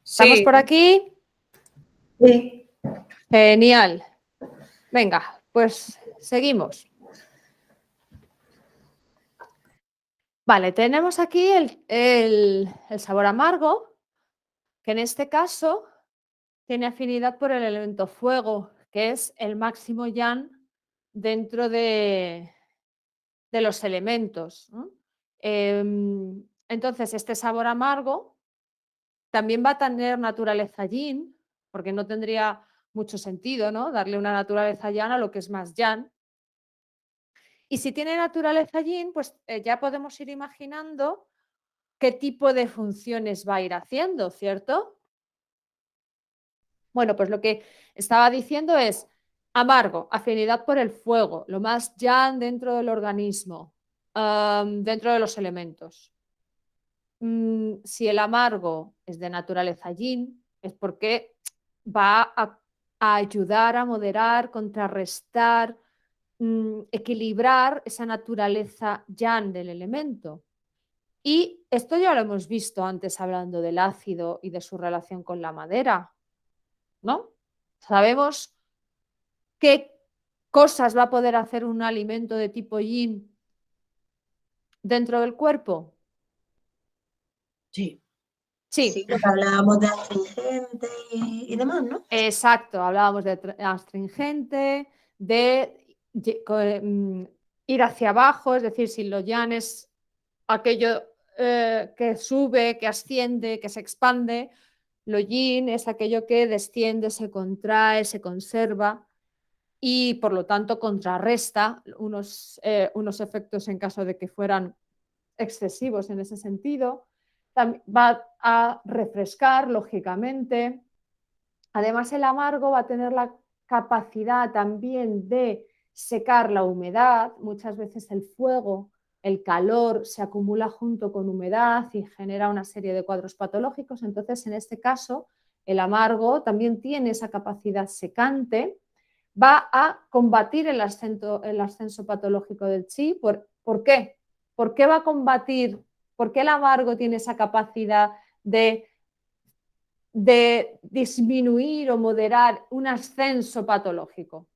¿Estamos por aquí? Sí. Genial. Venga, pues seguimos. Vale, tenemos aquí el sabor amargo, que en este caso tiene afinidad por el elemento fuego, que es el máximo yang dentro de los elementos, ¿no? Entonces, este sabor amargo también va a tener naturaleza yin, porque no tendría mucho sentido, ¿no? Darle una naturaleza yang a lo que es más yang. Y si tiene naturaleza yin, pues ya podemos ir imaginando qué tipo de funciones va a ir haciendo, ¿cierto? Bueno, pues lo que estaba diciendo es amargo, afinidad por el fuego, lo más yang dentro del organismo, dentro de los elementos. Si el amargo es de naturaleza yin, es porque va a ayudar a moderar, contrarrestar, equilibrar esa naturaleza yang del elemento. Y esto ya lo hemos visto antes hablando del ácido y de su relación con la madera, ¿no? Sabemos qué cosas va a poder hacer un alimento de tipo yin dentro del cuerpo. Sí. Sí. Sí, porque hablábamos de astringente y demás, ¿no? Exacto, hablábamos de astringente, de ir hacia abajo, es decir, si lo yang es aquello que sube, que asciende, que se expande, lo yin es aquello que desciende, se contrae, se conserva y por lo tanto contrarresta unos efectos en caso de que fueran excesivos en ese sentido. Va a refrescar, lógicamente. Además, el amargo va a tener la capacidad también de secar la humedad. Muchas veces el fuego, el calor se acumula junto con humedad y genera una serie de cuadros patológicos. Entonces, en este caso, el amargo también tiene esa capacidad secante. Va a combatir el ascenso patológico del chi. ¿Por qué? ¿Por qué va a combatir? ¿Por qué el amargo tiene esa capacidad de disminuir o moderar un ascenso patológico?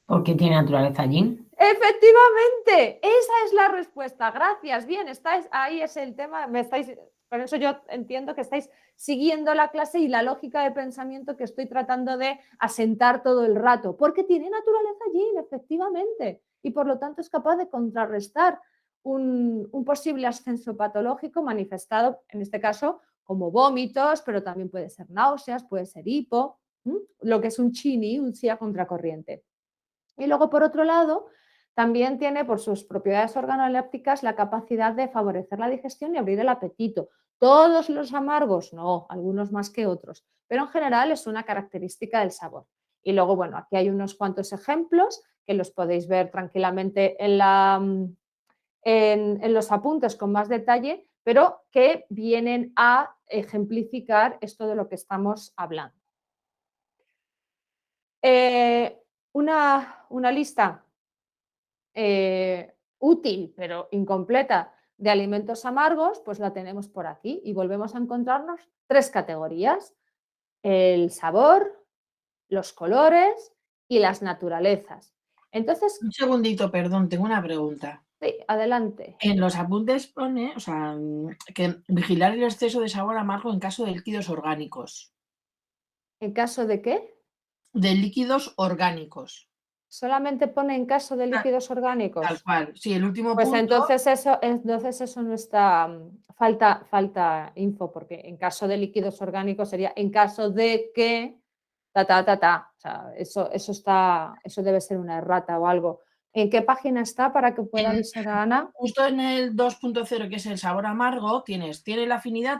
Porque tiene naturaleza yin. Efectivamente, esa es la respuesta. Gracias. Bien, estáis ahí, es el tema. Por eso yo entiendo que estáis siguiendo la clase y la lógica de pensamiento que estoy tratando de asentar todo el rato, porque tiene naturaleza yin, efectivamente, y por lo tanto es capaz de contrarrestar un posible ascenso patológico manifestado, en este caso, como vómitos, pero también puede ser náuseas, puede ser hipo, lo que es un chi-ni, un chi a contracorriente. Y luego, por otro lado, también tiene por sus propiedades organolépticas la capacidad de favorecer la digestión y abrir el apetito. Todos los amargos, no, algunos más que otros, pero en general es una característica del sabor. Y luego, bueno, aquí hay unos cuantos ejemplos que los podéis ver tranquilamente en los apuntes con más detalle, pero que vienen a ejemplificar esto de lo que estamos hablando. Una lista útil pero incompleta de alimentos amargos, pues la tenemos por aquí y volvemos a encontrarnos tres categorías: el sabor, los colores y las naturalezas. Entonces, Un segundito, perdón, tengo una pregunta. sí, adelante. En los apuntes pone, o sea, que vigilar el exceso de sabor amargo en caso de líquidos orgánicos. ¿En caso de qué? De líquidos orgánicos. ¿Solamente pone en caso de líquidos orgánicos? Tal cual. Sí, el último Pues punto. entonces eso no está, falta info, porque en caso de líquidos orgánicos sería en caso de que, O sea, eso debe ser una errata o algo. ¿En qué página está para que pueda avisar a Ana? Justo en el 2.0, que es el sabor amargo, tiene la afinidad,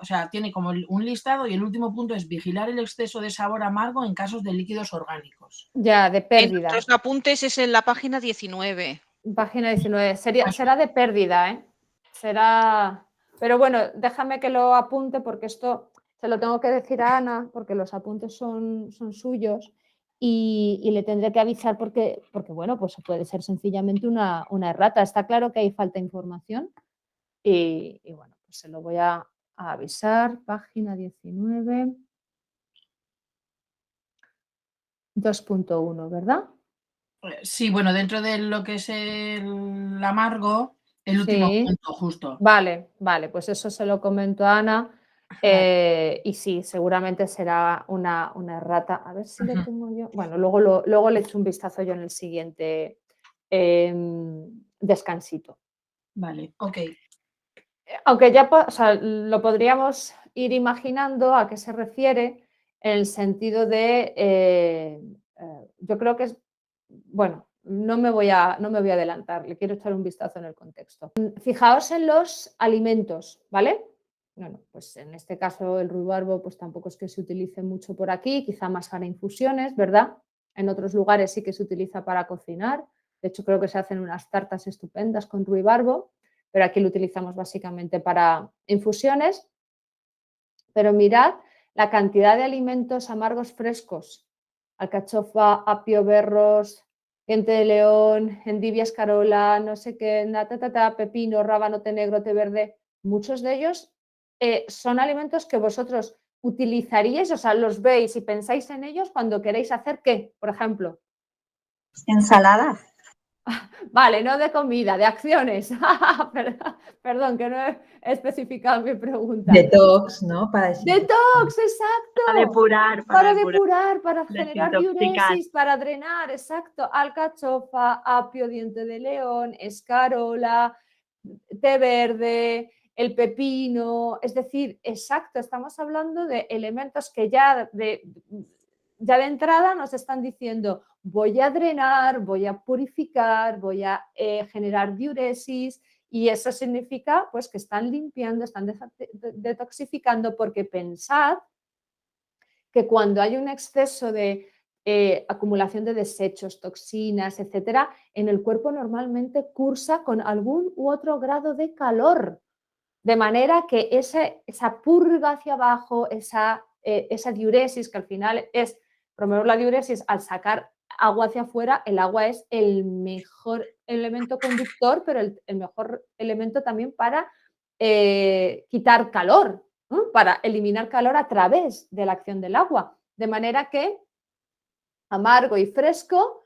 o sea, tiene como un listado y el último punto es vigilar el exceso de sabor amargo en casos de líquidos orgánicos. Ya, de En pérdida. nuestros apuntes es en la página 19. Página 19. Será de pérdida, ¿eh? Será. Pero bueno, déjame que lo apunte porque esto se lo tengo que decir a Ana, porque los apuntes son suyos y le tendré que avisar porque bueno, pues puede ser sencillamente una errata. Está claro que hay falta de información y bueno, pues se lo voy a a avisar, página 19, 2.1, ¿verdad? Sí, bueno, dentro de lo que es el amargo, el último Sí. punto, justo. Vale, pues eso se lo comento a Ana. Vale. Y sí, seguramente será una errata. A ver si lo Ujú. tengo yo. Bueno, luego le echo un vistazo yo en el siguiente descansito. Vale, ok. Aunque ya o sea, lo podríamos ir imaginando a qué se refiere en el sentido de, yo creo que es, bueno, no me voy a adelantar, le quiero echar un vistazo en el contexto. Fijaos en los alimentos, ¿vale? Bueno, pues en este caso el ruibarbo pues tampoco es que se utilice mucho por aquí, quizá más para infusiones, ¿verdad? En otros lugares sí que se utiliza para cocinar, de hecho creo que se hacen unas tartas estupendas con ruibarbo, pero aquí lo utilizamos básicamente para infusiones. Pero mirad la cantidad de alimentos amargos frescos: alcachofa, apio, berros, diente de león, endivia, escarola, no sé qué, pepino, rábano, té negro, té verde. Muchos de ellos son alimentos que vosotros utilizaríais, o sea, los veis y pensáis en ellos cuando queréis hacer ¿qué? Por ejemplo. Ensalada. Vale, no de comida, de acciones. Perdón, que no he especificado mi pregunta. Detox, ¿no? Para Detox, exacto. Para depurar, Para depurar, para generar desintoxicar. diuresis, para drenar, exacto. Alcachofa, apio, diente de león, escarola, té verde, el pepino. Es decir, exacto, estamos hablando de elementos que ya de entrada nos están diciendo: voy a drenar, voy a purificar, voy a generar diuresis, y eso significa pues que están limpiando, están detoxificando, porque pensad que cuando hay un exceso de acumulación de desechos, toxinas, etcétera, en el cuerpo normalmente cursa con algún u otro grado de calor, de manera que esa purga hacia abajo, esa diuresis, que al final es promover la diuresis al sacar agua hacia afuera. El agua es el mejor elemento conductor, pero el mejor elemento también para quitar calor, ¿no? Para eliminar calor a través de la acción del agua. De manera que amargo y fresco,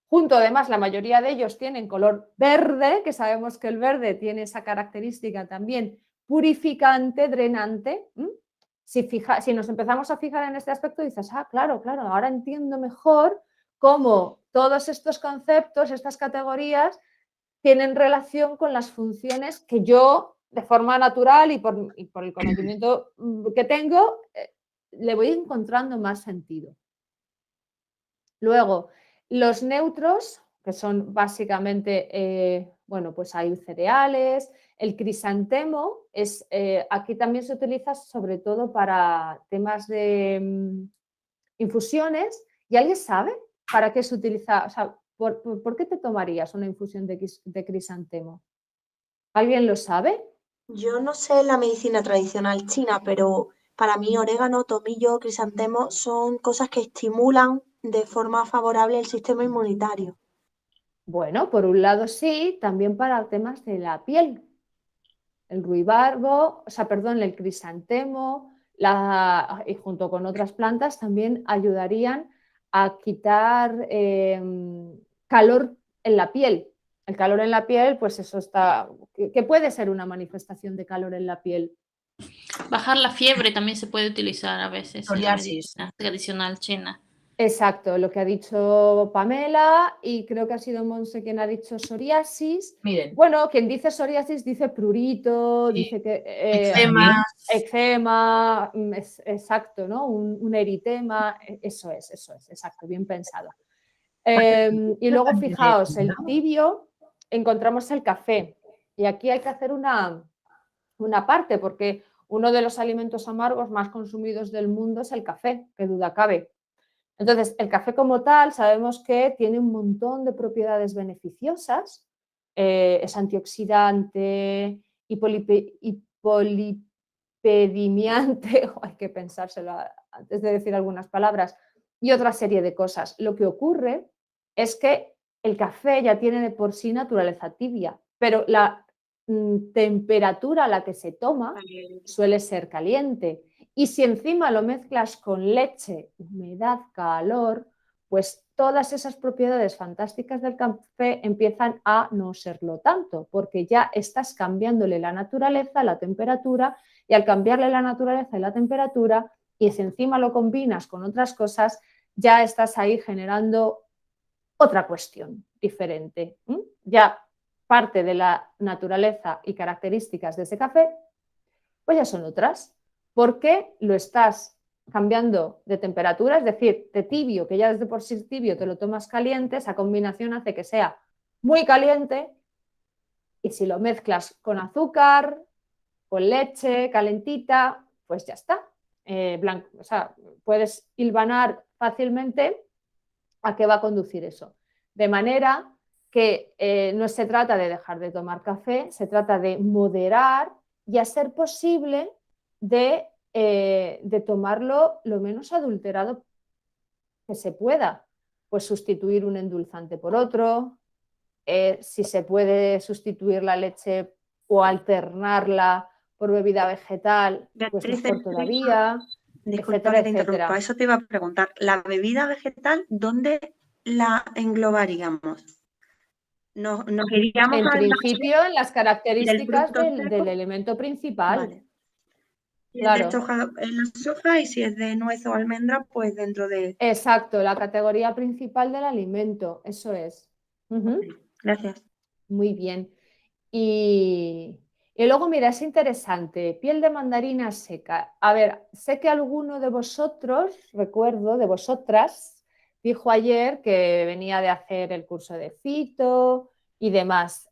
junto, además, la mayoría de ellos tienen color verde, que sabemos que el verde tiene esa característica también purificante, drenante. Si nos empezamos a fijar en este aspecto, dices: claro, ahora entiendo mejor cómo todos estos conceptos, estas categorías, tienen relación con las funciones que yo, de forma natural y por el conocimiento que tengo, le voy encontrando más sentido. Luego, los neutros, que son básicamente, bueno, pues hay cereales. El crisantemo aquí también se utiliza sobre todo para temas de infusiones. ¿Y alguien sabe para qué se utiliza? O sea, ¿por qué te tomarías una infusión de crisantemo? ¿Alguien lo sabe? Yo no sé la medicina tradicional china, pero para mí orégano, tomillo, crisantemo son cosas que estimulan de forma favorable el sistema inmunitario. Bueno, por un lado sí, también para temas de la piel. El ruibarbo, o sea, perdón, el crisantemo, y junto con otras plantas también ayudarían a quitar calor en la piel. El calor en la piel, pues eso está, que puede ser una manifestación de calor en la piel. Bajar la fiebre también se puede utilizar a veces en la Psoriasis. medicina tradicional china. Exacto, lo que ha dicho Pamela, y creo que ha sido Monse quien ha dicho psoriasis. Miren, Bueno, quien dice psoriasis dice prurito, Sí. dice que eczemas. eczema, exacto, ¿no? Un eritema, eso es, exacto, bien pensado. Y luego fijaos, el tibio, encontramos el café, y aquí hay que hacer una parte, porque uno de los alimentos amargos más consumidos del mundo es el café, qué duda cabe. Entonces, el café como tal sabemos que tiene un montón de propiedades beneficiosas. Es antioxidante, hipolipidemiante, hay que pensárselo antes de decir algunas palabras, y otra serie de cosas. Lo que ocurre es que el café ya tiene de por sí naturaleza tibia, pero temperatura a la que se toma suele ser caliente. Y si encima lo mezclas con leche, humedad, calor, pues todas esas propiedades fantásticas del café empiezan a no serlo tanto, porque ya estás cambiándole la naturaleza, la temperatura, y al cambiarle la naturaleza y la temperatura, y si encima lo combinas con otras cosas, ya estás ahí generando otra cuestión diferente. Ya parte de la naturaleza y características de ese café, pues ya son otras, porque lo estás cambiando de temperatura, es decir, de tibio, que ya desde por sí tibio te lo tomas caliente, esa combinación hace que sea muy caliente, y si lo mezclas con azúcar, con leche calentita, pues ya está. Blanco, o sea, puedes hilvanar fácilmente a qué va a conducir eso. De manera que no se trata de dejar de tomar café, se trata de moderar y a ser posible de tomarlo lo menos adulterado que se pueda. Pues sustituir un endulzante por otro, si se puede sustituir la leche o alternarla por bebida vegetal, pues Beatriz, mejor todavía, disculpa etcétera, que te interrumpa, etcétera. eso te iba a preguntar. ¿La bebida vegetal dónde la englobaríamos? Nos iríamos En al principio, en las del características fruto del seco, elemento principal, vale. Si es de claro. soja, en la soja, y si es de nuez o almendra, pues dentro de... Exacto, la categoría principal del alimento, eso es. Ujú. Gracias. Muy bien. Y luego, mira, es interesante, piel de mandarina seca. A ver, sé que alguno de vosotros, recuerdo, de vosotras, dijo ayer que venía de hacer el curso de fito y demás.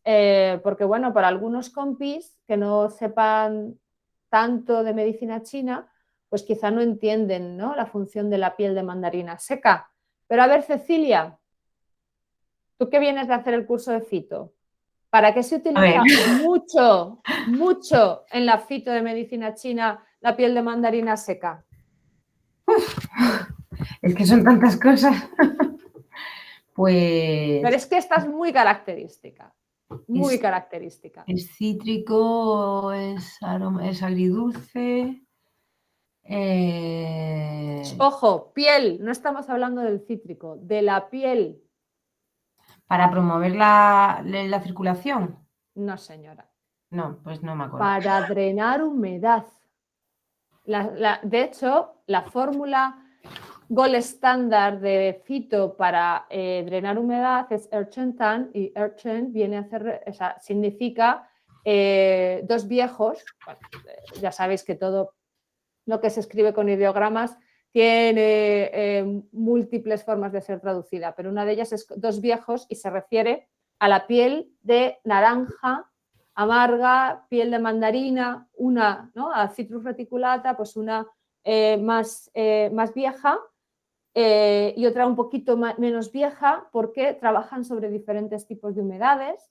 Porque, bueno, para algunos compis que no sepan tanto de medicina china, pues quizá no entienden, ¿no?, la función de la piel de mandarina seca. Pero a ver, Cecilia, tú que vienes de hacer el curso de fito, ¿para qué se utiliza mucho, mucho en la fito de medicina china la piel de mandarina seca? Es que son tantas cosas. Pues Pero es que esta es muy característica, muy característica. es cítrico, es agridulce. Ojo, piel, no estamos hablando del cítrico, de la piel. Para promover la circulación. No, señora. No, pues no me acuerdo. Para drenar humedad. De hecho, la fórmula gold estándar de fito para drenar humedad es Erchentan, y Erchen viene a hacer, o sea, significa dos viejos. Bueno, ya sabéis que todo lo que se escribe con ideogramas tiene múltiples formas de ser traducida, pero una de ellas es dos viejos y se refiere a la piel de naranja amarga, piel de mandarina, una, ¿no?, a Citrus reticulata, pues una más vieja, y otra un poquito menos vieja, porque trabajan sobre diferentes tipos de humedades.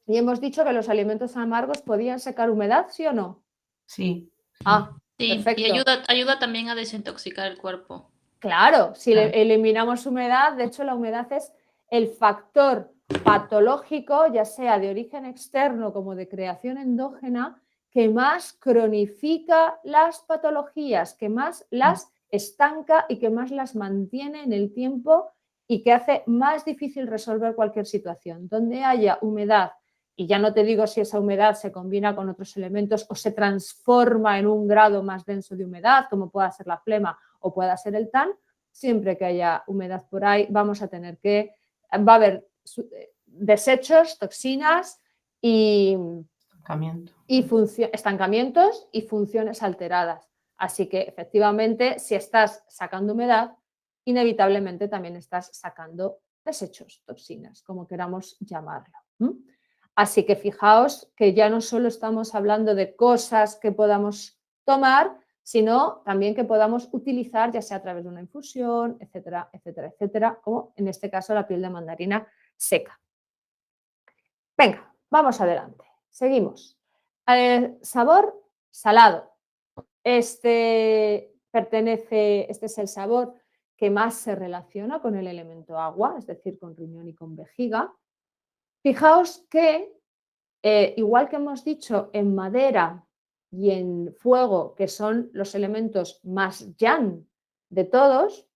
Y hemos dicho que los alimentos amargos podían secar humedad, ¿sí o no? Sí. Ah, Sí, perfecto. y ayuda también a desintoxicar el cuerpo. Claro, si Claro. eliminamos humedad, de hecho la humedad es el factor patológico, ya sea de origen externo como de creación endógena, que más cronifica las patologías, que más las estanca y que más las mantiene en el tiempo y que hace más difícil resolver cualquier situación. Donde haya humedad, y ya no te digo si esa humedad se combina con otros elementos o se transforma en un grado más denso de humedad, como pueda ser la flema o pueda ser el TAN, siempre que haya humedad por ahí vamos a tener va a haber desechos, toxinas y estancamientos y funciones alteradas. Así que efectivamente, si estás sacando humedad, inevitablemente también estás sacando desechos, toxinas, como queramos llamarlo. Así que fijaos que ya no solo estamos hablando de cosas que podamos tomar, sino también que podamos utilizar, ya sea a través de una infusión, etcétera, etcétera, etcétera, como en este caso la piel de mandarina seca. Venga, vamos adelante. Seguimos. Sabor salado. Este es el sabor que más se relaciona con el elemento agua, es decir, con riñón y con vejiga. Fijaos que igual que hemos dicho en madera y en fuego, que son los elementos más yang de todos,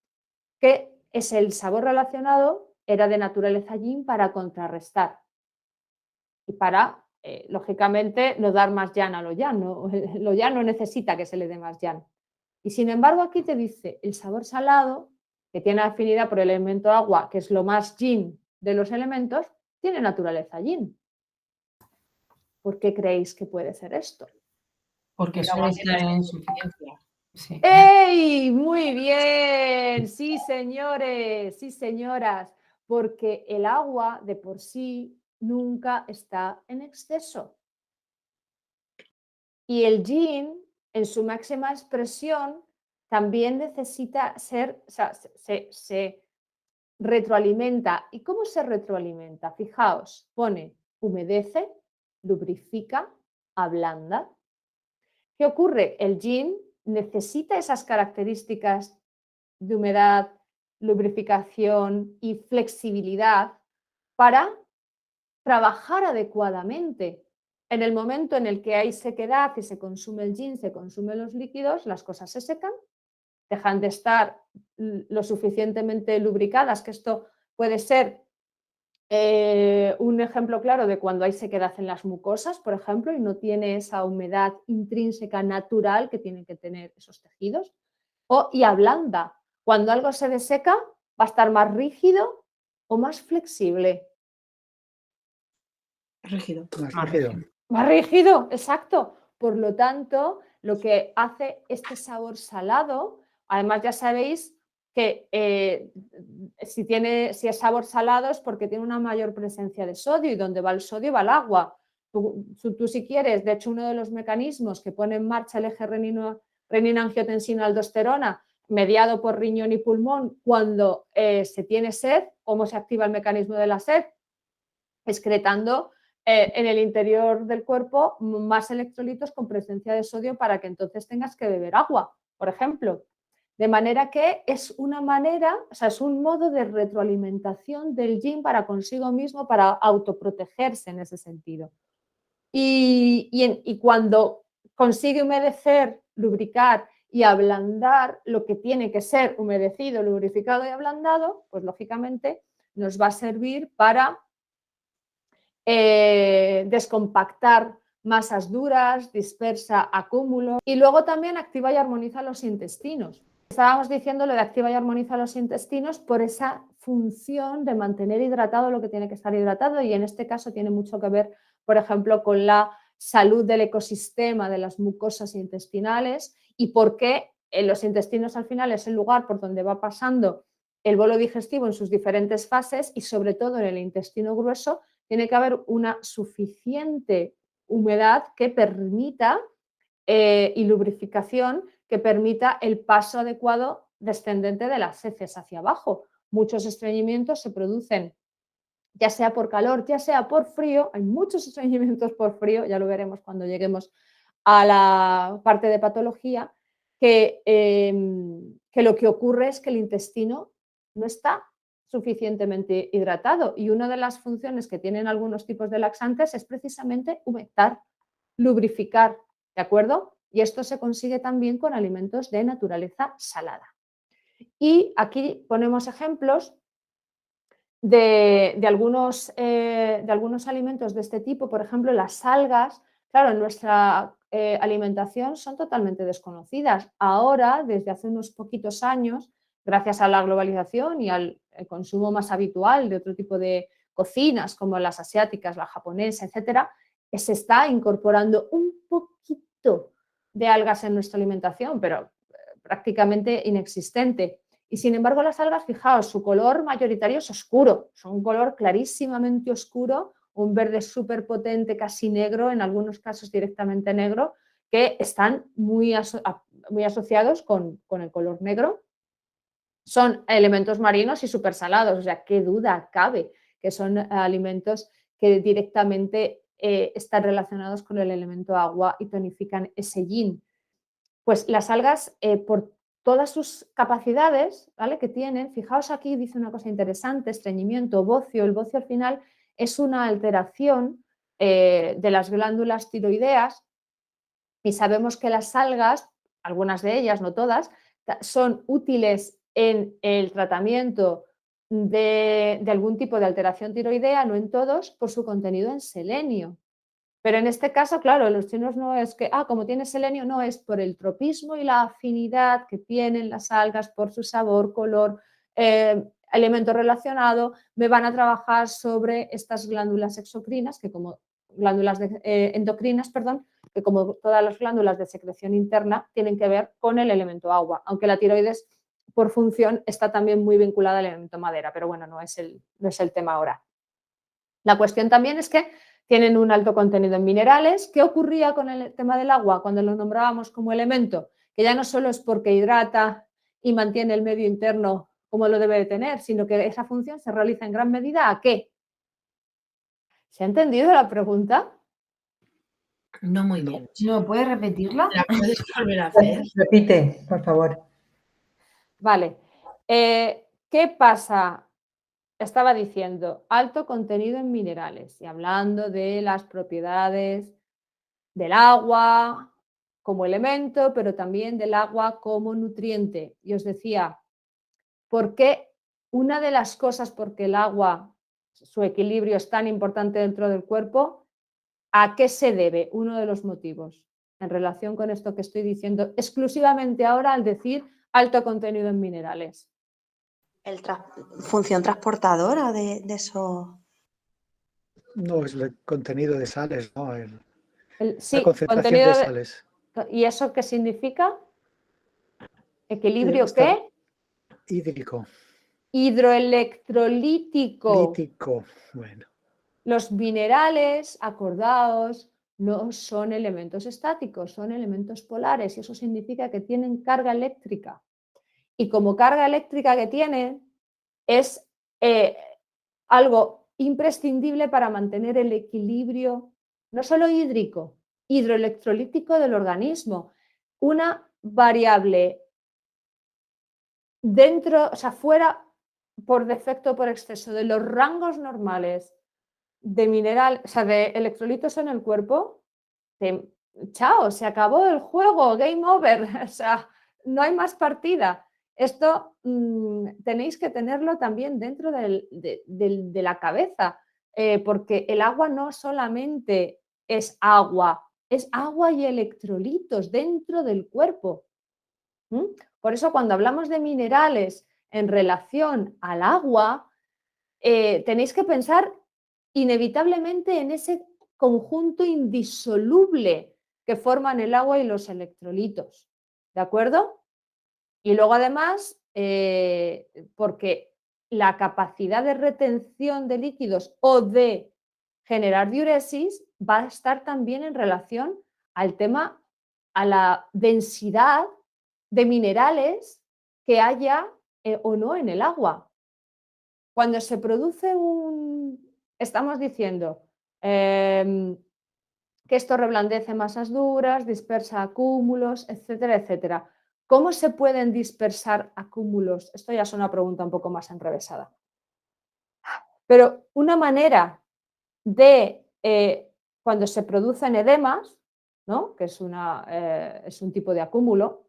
que es el sabor relacionado, era de naturaleza yin para contrarrestar y para, lógicamente, no dar más yang a lo yang. Lo yang no necesita que se le dé más yang. Y sin embargo, aquí te dice el sabor salado, que tiene afinidad por el elemento agua, que es lo más yin de los elementos, tiene naturaleza yin. ¿Por qué creéis que puede ser esto? Porque el Suele agua tiene estar en insuficiencia. Sí. ¡Ey! Muy bien. Sí, señores, sí, señoras. Porque el agua de por sí nunca está en exceso. Y el yin, en su máxima expresión, también necesita ser, o sea, se retroalimenta. ¿Y cómo se retroalimenta? Fijaos, pone humedece, lubrifica, ablanda. ¿Qué ocurre? El yin necesita esas características de humedad, lubrificación y flexibilidad para trabajar adecuadamente. En el momento en el que hay sequedad y se consume el yin, se consumen los líquidos, las cosas se secan, dejan de estar lo suficientemente lubricadas, que esto puede ser un ejemplo claro de cuando hay sequedad en las mucosas, por ejemplo, y no tiene esa humedad intrínseca natural que tienen que tener esos tejidos, y ablanda. Cuando algo se deseca, va a estar más rígido o más flexible. Rígido. Más rígido. Más rígido, exacto. Por lo tanto, lo que hace este sabor salado, además ya sabéis que si es sabor salado es porque tiene una mayor presencia de sodio y donde va el sodio va el agua. Tú si quieres, de hecho uno de los mecanismos que pone en marcha el eje renina-angiotensina-aldosterona mediado por riñón y pulmón cuando se tiene sed, ¿cómo se activa el mecanismo de la sed? Excretando en el interior del cuerpo más electrolitos con presencia de sodio para que entonces tengas que beber agua, por ejemplo. De manera que es una manera, o sea, es un modo de retroalimentación del yin para consigo mismo, para autoprotegerse en ese sentido. Y cuando consigue humedecer, lubricar y ablandar lo que tiene que ser humedecido, lubrificado y ablandado, pues lógicamente nos va a servir para descompactar masas duras, dispersa acúmulos y luego también activa y armoniza los intestinos. Estábamos diciendo lo de activa y armoniza los intestinos por esa función de mantener hidratado lo que tiene que estar hidratado y en este caso tiene mucho que ver, por ejemplo, con la salud del ecosistema de las mucosas intestinales y por qué en los intestinos al final es el lugar por donde va pasando el bolo digestivo en sus diferentes fases y sobre todo en el intestino grueso tiene que haber una suficiente humedad que permita y lubrificación que permita el paso adecuado descendente de las heces hacia abajo. Muchos estreñimientos se producen ya sea por calor, ya sea por frío. Hay muchos estreñimientos por frío, ya lo veremos cuando lleguemos a la parte de patología, que lo que ocurre es que el intestino no está suficientemente hidratado y una de las funciones que tienen algunos tipos de laxantes es precisamente humectar, lubrificar, ¿de acuerdo? Y esto se consigue también con alimentos de naturaleza salada. Y aquí ponemos ejemplos de algunos alimentos de este tipo, por ejemplo, las algas. Claro, en nuestra alimentación son totalmente desconocidas. Ahora, desde hace unos poquitos años, gracias a la globalización y al consumo más habitual de otro tipo de cocinas como las asiáticas, la japonesa, etcétera, se está incorporando un poquito de algas en nuestra alimentación, pero prácticamente inexistente. Y sin embargo, las algas, fijaos, su color mayoritario es oscuro, son un color clarísimamente oscuro, un verde súper potente, casi negro, en algunos casos directamente negro, que están muy asociados con el color negro. Son elementos marinos y súper salados, o sea, qué duda cabe que son alimentos que directamente están relacionados con el elemento agua y tonifican ese yin. Pues las algas, por todas sus capacidades, ¿vale?, que tienen, fijaos aquí, dice una cosa interesante, estreñimiento, bocio. El bocio al final es una alteración de las glándulas tiroideas y sabemos que las algas, algunas de ellas, no todas, son útiles en el tratamiento de algún tipo de alteración tiroidea, no en todos, por su contenido en selenio. Pero en este caso, claro, los chinos no es que, como tiene selenio, no, es por el tropismo y la afinidad que tienen las algas por su sabor, color, elemento relacionado, me van a trabajar sobre estas glándulas exocrinas, que como glándulas endocrinas, perdón, que como todas las glándulas de secreción interna tienen que ver con el elemento agua, aunque la tiroides por función está también muy vinculada al elemento madera, pero bueno, no es el tema ahora. La cuestión también es que tienen un alto contenido en minerales. ¿Qué ocurría con el tema del agua cuando lo nombrábamos como elemento? Que ya no solo es porque hidrata y mantiene el medio interno como lo debe de tener, sino que esa función se realiza en gran medida ¿a qué? ¿Se ha entendido la pregunta? No muy bien. ¿No puedes repetirla? ¿La puedes volver a hacer? Repite, por favor. Vale. ¿Qué pasa? Estaba diciendo alto contenido en minerales y hablando de las propiedades del agua como elemento, pero también del agua como nutriente. Y os decía, ¿por qué una de las cosas por qué el agua, su equilibrio es tan importante dentro del cuerpo? ¿A qué se debe? Uno de los motivos en relación con esto que estoy diciendo exclusivamente ahora al decir alto contenido en minerales. Función transportadora de eso. No, es el contenido de sales, ¿no? Sí, la concentración contenido de sales. ¿Y eso qué significa? ¿Equilibrio qué? Hídrico. Hidroelectrolítico. Lítico, bueno. Los minerales, acordaos, no son elementos estáticos, son elementos polares y eso significa que tienen carga eléctrica. Y como carga eléctrica que tienen es algo imprescindible para mantener el equilibrio, no solo hídrico, hidroelectrolítico del organismo. Una variable dentro, o sea, fuera por defecto o por exceso de los rangos normales de mineral, o sea, de electrolitos en el cuerpo, chao, se acabó el juego, game over, o sea, no hay más partida. Esto tenéis que tenerlo también dentro de la cabeza, porque el agua no solamente es agua y electrolitos dentro del cuerpo. Por eso cuando hablamos de minerales en relación al agua, tenéis que pensar inevitablemente en ese conjunto indisoluble que forman el agua y los electrolitos. ¿De acuerdo? Y luego además, porque la capacidad de retención de líquidos o de generar diuresis va a estar también en relación al tema, a la densidad de minerales que haya o no en el agua. Cuando se produce estamos diciendo que esto reblandece masas duras, dispersa acúmulos, etcétera, etcétera. ¿Cómo se pueden dispersar acúmulos? Esto ya es una pregunta un poco más enrevesada. Pero una manera de, cuando se producen edemas, ¿no? Que es un tipo de acúmulo,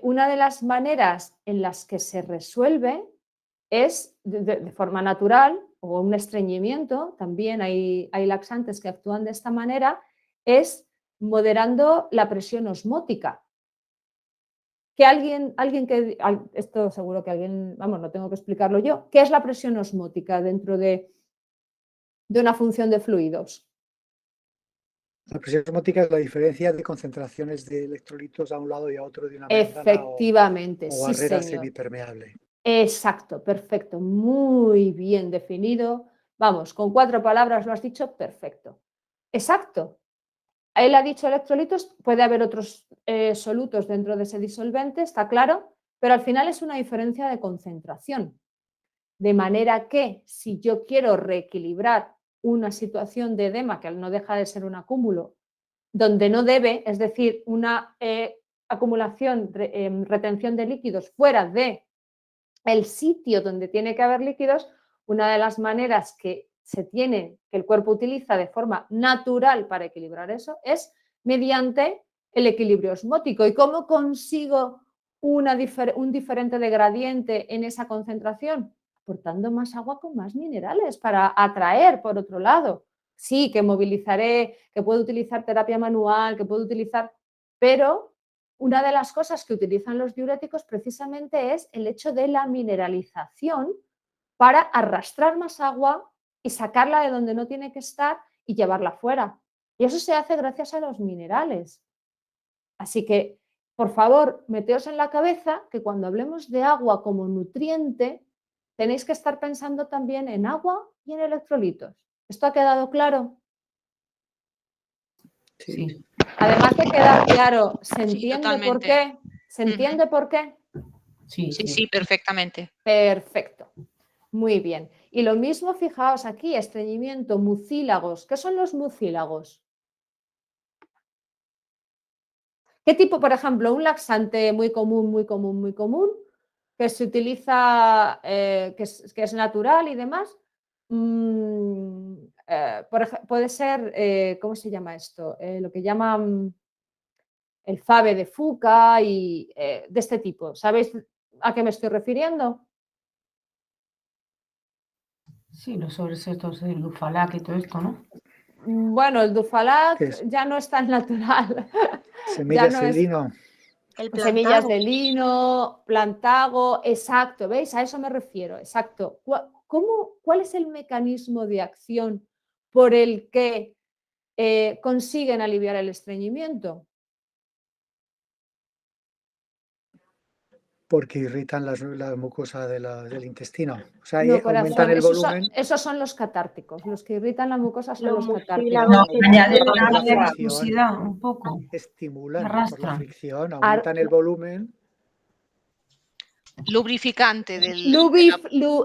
una de las maneras en las que se resuelve es de forma natural o un estreñimiento, también hay laxantes que actúan de esta manera, es moderando la presión osmótica. Que esto seguro que alguien, vamos, no tengo que explicarlo yo, ¿qué es la presión osmótica dentro de una función de fluidos? La presión osmótica es la diferencia de concentraciones de electrolitos a un lado y a otro de una membrana Efectivamente, o sí, barrera señor. semipermeable. Exacto, perfecto, muy bien definido. Vamos, con 4 palabras lo has dicho, perfecto. Exacto. Él ha dicho electrolitos, puede haber otros solutos dentro de ese disolvente, está claro, pero al final es una diferencia de concentración. De manera que si yo quiero reequilibrar una situación de edema, que no deja de ser un acúmulo, donde no debe, es decir, una acumulación, retención de líquidos fuera de el sitio donde tiene que haber líquidos, una de las maneras que que el cuerpo utiliza de forma natural para equilibrar eso es mediante el equilibrio osmótico. ¿Y cómo consigo un diferente de gradiente en esa concentración? Aportando más agua con más minerales para atraer, por otro lado. Sí, que movilizaré, que puedo utilizar terapia manual, que puedo utilizar, pero una de las cosas que utilizan los diuréticos precisamente es el hecho de la mineralización para arrastrar más agua y sacarla de donde no tiene que estar y llevarla fuera. Y eso se hace gracias a los minerales. Así que, por favor, meteos en la cabeza que cuando hablemos de agua como nutriente, tenéis que estar pensando también en agua y en electrolitos. ¿Esto ha quedado claro? Sí. Además de quedar claro, ¿se entiende por totalmente. qué? ¿Se entiende por qué? Sí, Sí, sí, perfectamente. Perfecto. Muy bien. Y lo mismo, fijaos aquí, estreñimiento, mucílagos. ¿Qué son los mucílagos? ¿Qué tipo, por ejemplo, un laxante muy común, que se utiliza, que es natural y demás? Puede ser, ¿cómo se llama esto? Lo que llaman el Fave de Fuca y de este tipo. ¿Sabéis a qué me estoy refiriendo? Sí, los sobres estos del Dufalac y todo esto, ¿no? Bueno, el Dufalac ¿Qué es? ya no es tan natural. Ya Semillas no de es lino. El semillas plantago. de lino, plantago, exacto, ¿veis? A eso me refiero, exacto. ¿Cuál es el mecanismo de acción por el que consiguen aliviar el estreñimiento? Porque irritan la mucosa del intestino. O sea, No, aumentan corazón, el volumen. esos son los catárticos. Los que irritan la mucosa son Los los mucílagos catárticos. No, que añade tienen por la una ácido. fricción. viscosidad un poco. Estimulan por la Arrastran. fricción, aumentan el volumen. Lubrificante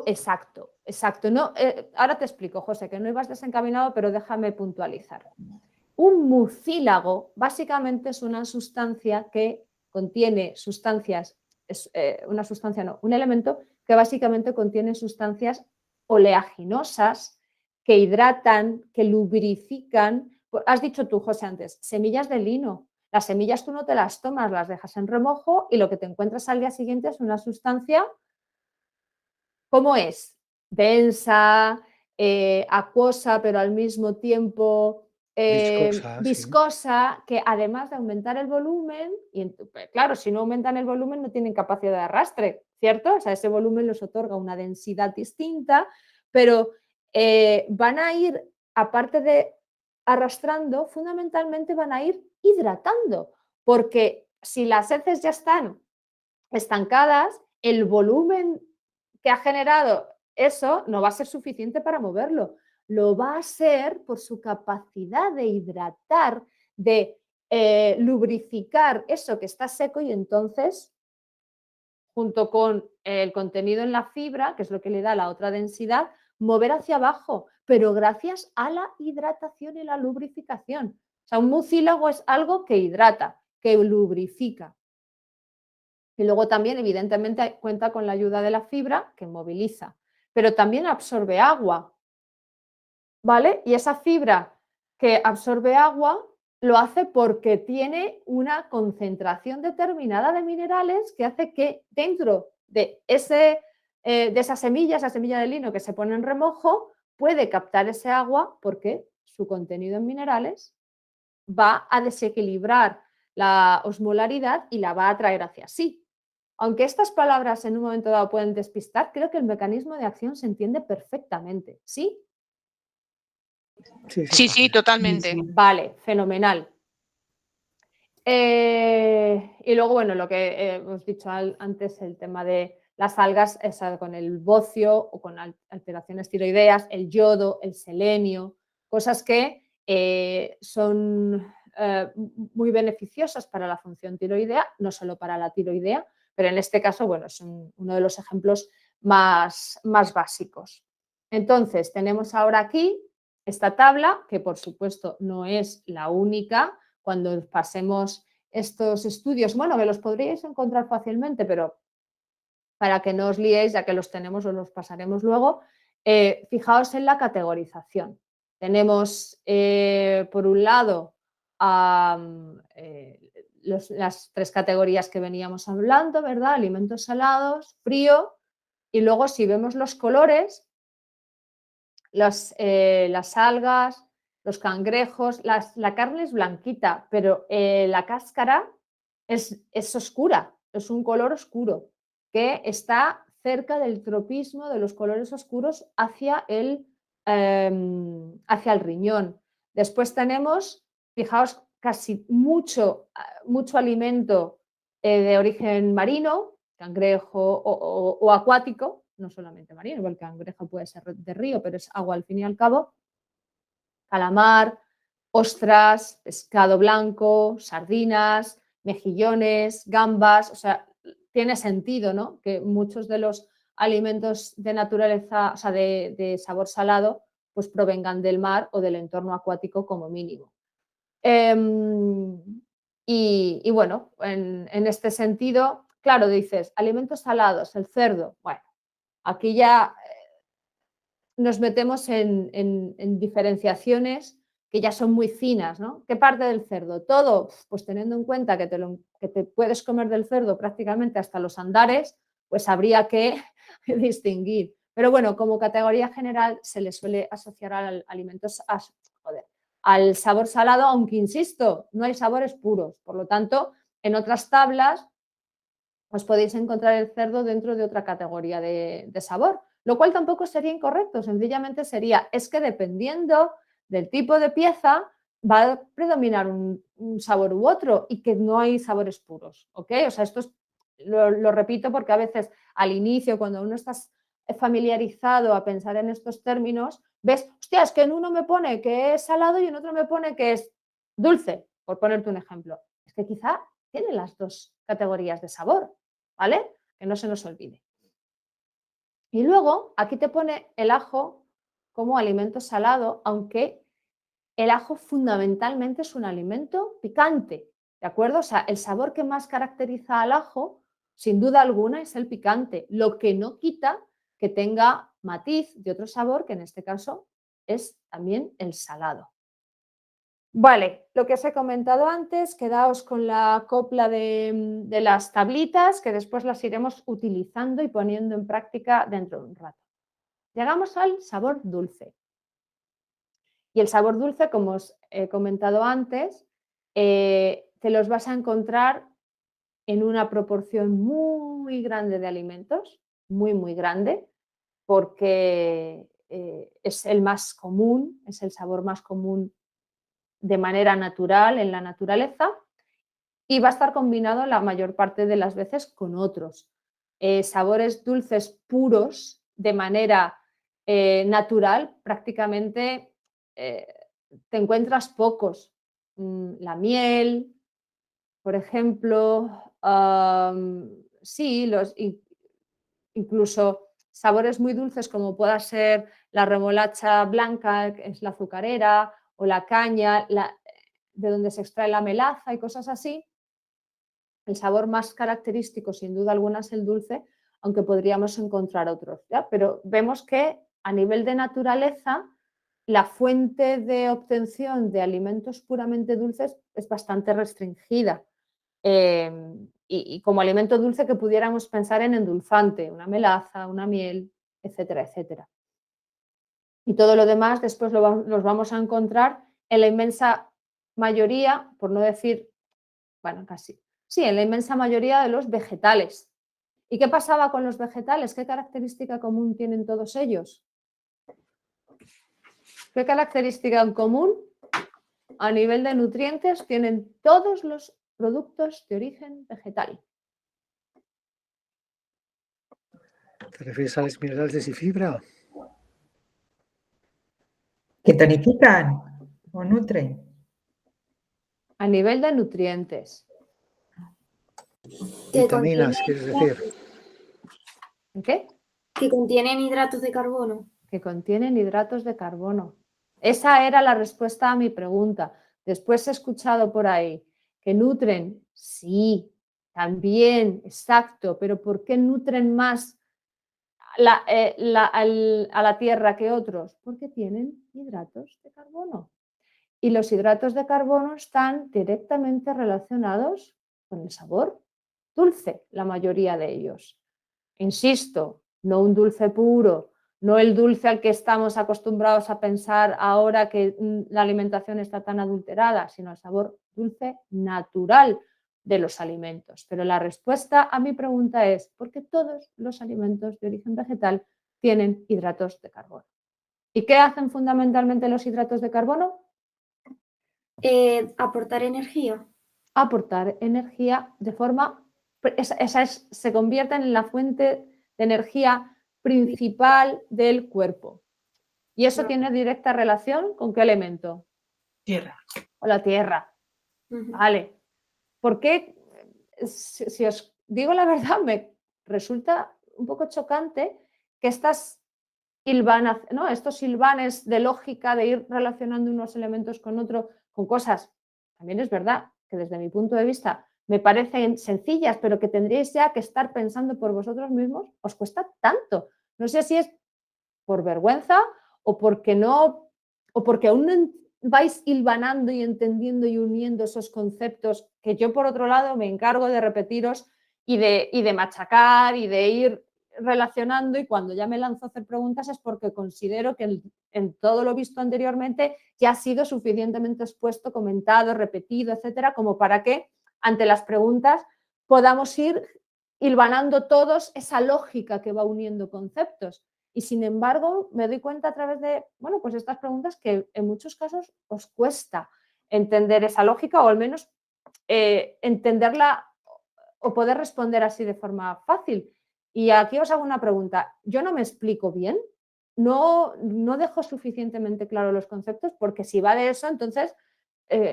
Exacto, exacto. No, ahora te explico, José, que no ibas desencaminado, pero déjame puntualizar. Un mucílago básicamente es una sustancia que contiene sustancias, un elemento que básicamente contiene sustancias oleaginosas que hidratan, que lubrifican. Has dicho tú, José, antes, semillas de lino. Las semillas tú no te las tomas, las dejas en remojo y lo que te encuentras al día siguiente es una sustancia, ¿cómo es? Densa, acuosa, pero al mismo tiempo Viscosa, sí. viscosa, que además de aumentar el volumen, y claro, si no aumentan el volumen no tienen capacidad de arrastre, ¿cierto? O sea, ese volumen les otorga una densidad distinta, pero van a ir, aparte de arrastrando, fundamentalmente van a ir hidratando, porque si las heces ya están estancadas, el volumen que ha generado eso no va a ser suficiente para moverlo. Lo va a ser por su capacidad de hidratar, de lubrificar eso que está seco y entonces, junto con el contenido en la fibra, que es lo que le da la otra densidad, mover hacia abajo, pero gracias a la hidratación y la lubrificación. O sea, un mucílago es algo que hidrata, que lubrifica. Y luego también, evidentemente, cuenta con la ayuda de la fibra que moviliza, pero también absorbe agua, ¿vale? Y esa fibra que absorbe agua lo hace porque tiene una concentración determinada de minerales que hace que dentro de esa semilla de lino que se pone en remojo, puede captar ese agua porque su contenido en minerales va a desequilibrar la osmolaridad y la va a atraer hacia sí. Aunque estas palabras en un momento dado pueden despistar, creo que el mecanismo de acción se entiende perfectamente, ¿sí? Sí, Sí, sí, totalmente. Sí. Vale, fenomenal. Y luego, bueno, lo que hemos dicho antes, el tema de las algas, con el bocio o con alteraciones tiroideas, el yodo, el selenio, cosas que son muy beneficiosas para la función tiroidea, no solo para la tiroidea, pero en este caso, bueno, es uno de los ejemplos más básicos. Entonces, tenemos ahora aquí esta tabla, que por supuesto no es la única. Cuando pasemos estos estudios, bueno, que los podríais encontrar fácilmente, pero para que no os liéis, ya que los tenemos, os los pasaremos luego. Fijaos en la categorización. Tenemos, por un lado, las 3 categorías que veníamos hablando, ¿verdad? Alimentos salados, frío, y luego si vemos los colores, las algas, los cangrejos, la carne es blanquita, pero la cáscara es oscura, es un color oscuro que está cerca del tropismo de los colores oscuros hacia el riñón. Después tenemos, fijaos, casi mucho alimento de origen marino, cangrejo o acuático, no solamente marino, porque el cangrejo puede ser de río, pero es agua al fin y al cabo, calamar, ostras, pescado blanco, sardinas, mejillones, gambas, o sea, tiene sentido, ¿no? Que muchos de los alimentos de naturaleza, o sea, de sabor salado, pues provengan del mar o del entorno acuático como mínimo. Y bueno, en este sentido, claro, dices, alimentos salados, el cerdo, bueno, aquí ya nos metemos en diferenciaciones que ya son muy finas, ¿no? ¿Qué parte del cerdo? Todo, pues teniendo en cuenta que te puedes comer del cerdo prácticamente hasta los andares, pues habría que distinguir. Pero bueno, como categoría general se le suele asociar al al sabor salado, aunque insisto, no hay sabores puros. Por lo tanto, en otras tablas os podéis encontrar el cerdo dentro de otra categoría de sabor, lo cual tampoco sería incorrecto, sencillamente sería, es que dependiendo del tipo de pieza va a predominar un sabor u otro y que no hay sabores puros, ¿ok? O sea, esto lo repito porque a veces al inicio, cuando uno está familiarizado a pensar en estos términos, ves, hostia, es que en uno me pone que es salado y en otro me pone que es dulce, por ponerte un ejemplo. Es que quizá tiene las 2 categorías de sabor, ¿vale? Que no se nos olvide. Y luego aquí te pone el ajo como alimento salado, aunque el ajo fundamentalmente es un alimento picante, ¿de acuerdo? O sea, el sabor que más caracteriza al ajo, sin duda alguna, es el picante, lo que no quita que tenga matiz de otro sabor, que en este caso es también el salado. Vale, lo que os he comentado antes, quedaos con la copla de las tablitas, que después las iremos utilizando y poniendo en práctica dentro de un rato. Llegamos al sabor dulce. Y el sabor dulce, como os he comentado antes, te los vas a encontrar en una proporción muy grande de alimentos, muy, muy grande, porque es el más común, es el sabor más común de manera natural en la naturaleza y va a estar combinado la mayor parte de las veces con otros. Sabores dulces puros de manera natural, prácticamente te encuentras pocos. La miel, por ejemplo, sí, incluso sabores muy dulces como pueda ser la remolacha blanca, que es la azucarera, o la caña, de donde se extrae la melaza y cosas así. El sabor más característico, sin duda alguna, es el dulce, aunque podríamos encontrar otros, ¿ya? Pero vemos que a nivel de naturaleza, la fuente de obtención de alimentos puramente dulces es bastante restringida. Y como alimento dulce que pudiéramos pensar en endulzante, una melaza, una miel, etcétera, etcétera. Y todo lo demás después los vamos a encontrar en la inmensa mayoría, por no decir, bueno, casi, sí, en la inmensa mayoría de los vegetales. ¿Y qué pasaba con los vegetales? ¿Qué característica común tienen todos ellos? ¿Qué característica en común a nivel de nutrientes tienen todos los productos de origen vegetal? ¿Te refieres a sales minerales y fibra? ¿Que tonifican o nutren? A nivel de nutrientes. Vitaminas, quieres decir. ¿Qué? Que contienen hidratos de carbono. Que contienen hidratos de carbono. Esa era la respuesta a mi pregunta. Después he escuchado por ahí que nutren. Sí, también, exacto, pero ¿por qué nutren más a la Tierra que otros? Porque tienen hidratos de carbono. Y los hidratos de carbono están directamente relacionados con el sabor dulce, la mayoría de ellos. Insisto, no un dulce puro, no el dulce al que estamos acostumbrados a pensar ahora que la alimentación está tan adulterada, sino el sabor dulce natural de los alimentos. Pero la respuesta a mi pregunta es, ¿por qué todos los alimentos de origen vegetal tienen hidratos de carbono? ¿Y qué hacen fundamentalmente los hidratos de carbono? Aportar energía. Aportar energía de forma, se convierten en la fuente de energía principal del cuerpo. Y eso tiene directa relación ¿con qué elemento? Tierra. Con la tierra. Vale. ¿Por qué? Si os digo la verdad, me resulta un poco chocante que estos hilvanes de lógica de ir relacionando unos elementos con otros, con cosas, también es verdad que desde mi punto de vista me parecen sencillas, pero que tendríais ya que estar pensando por vosotros mismos, os cuesta tanto. No sé si es por vergüenza o porque aún no vais hilvanando y entendiendo y uniendo esos conceptos que yo, por otro lado, me encargo de repetiros y de machacar y de ir relacionando, y cuando ya me lanzo a hacer preguntas es porque considero que en todo lo visto anteriormente ya ha sido suficientemente expuesto, comentado, repetido, etcétera, como para que ante las preguntas podamos ir hilvanando todos esa lógica que va uniendo conceptos. Y sin embargo, me doy cuenta a través de pues estas preguntas que en muchos casos os cuesta entender esa lógica, o al menos entenderla o poder responder así de forma fácil. Y aquí os hago una pregunta. ¿Yo no me explico bien? ¿No dejo suficientemente claro los conceptos? Porque si va de eso, entonces,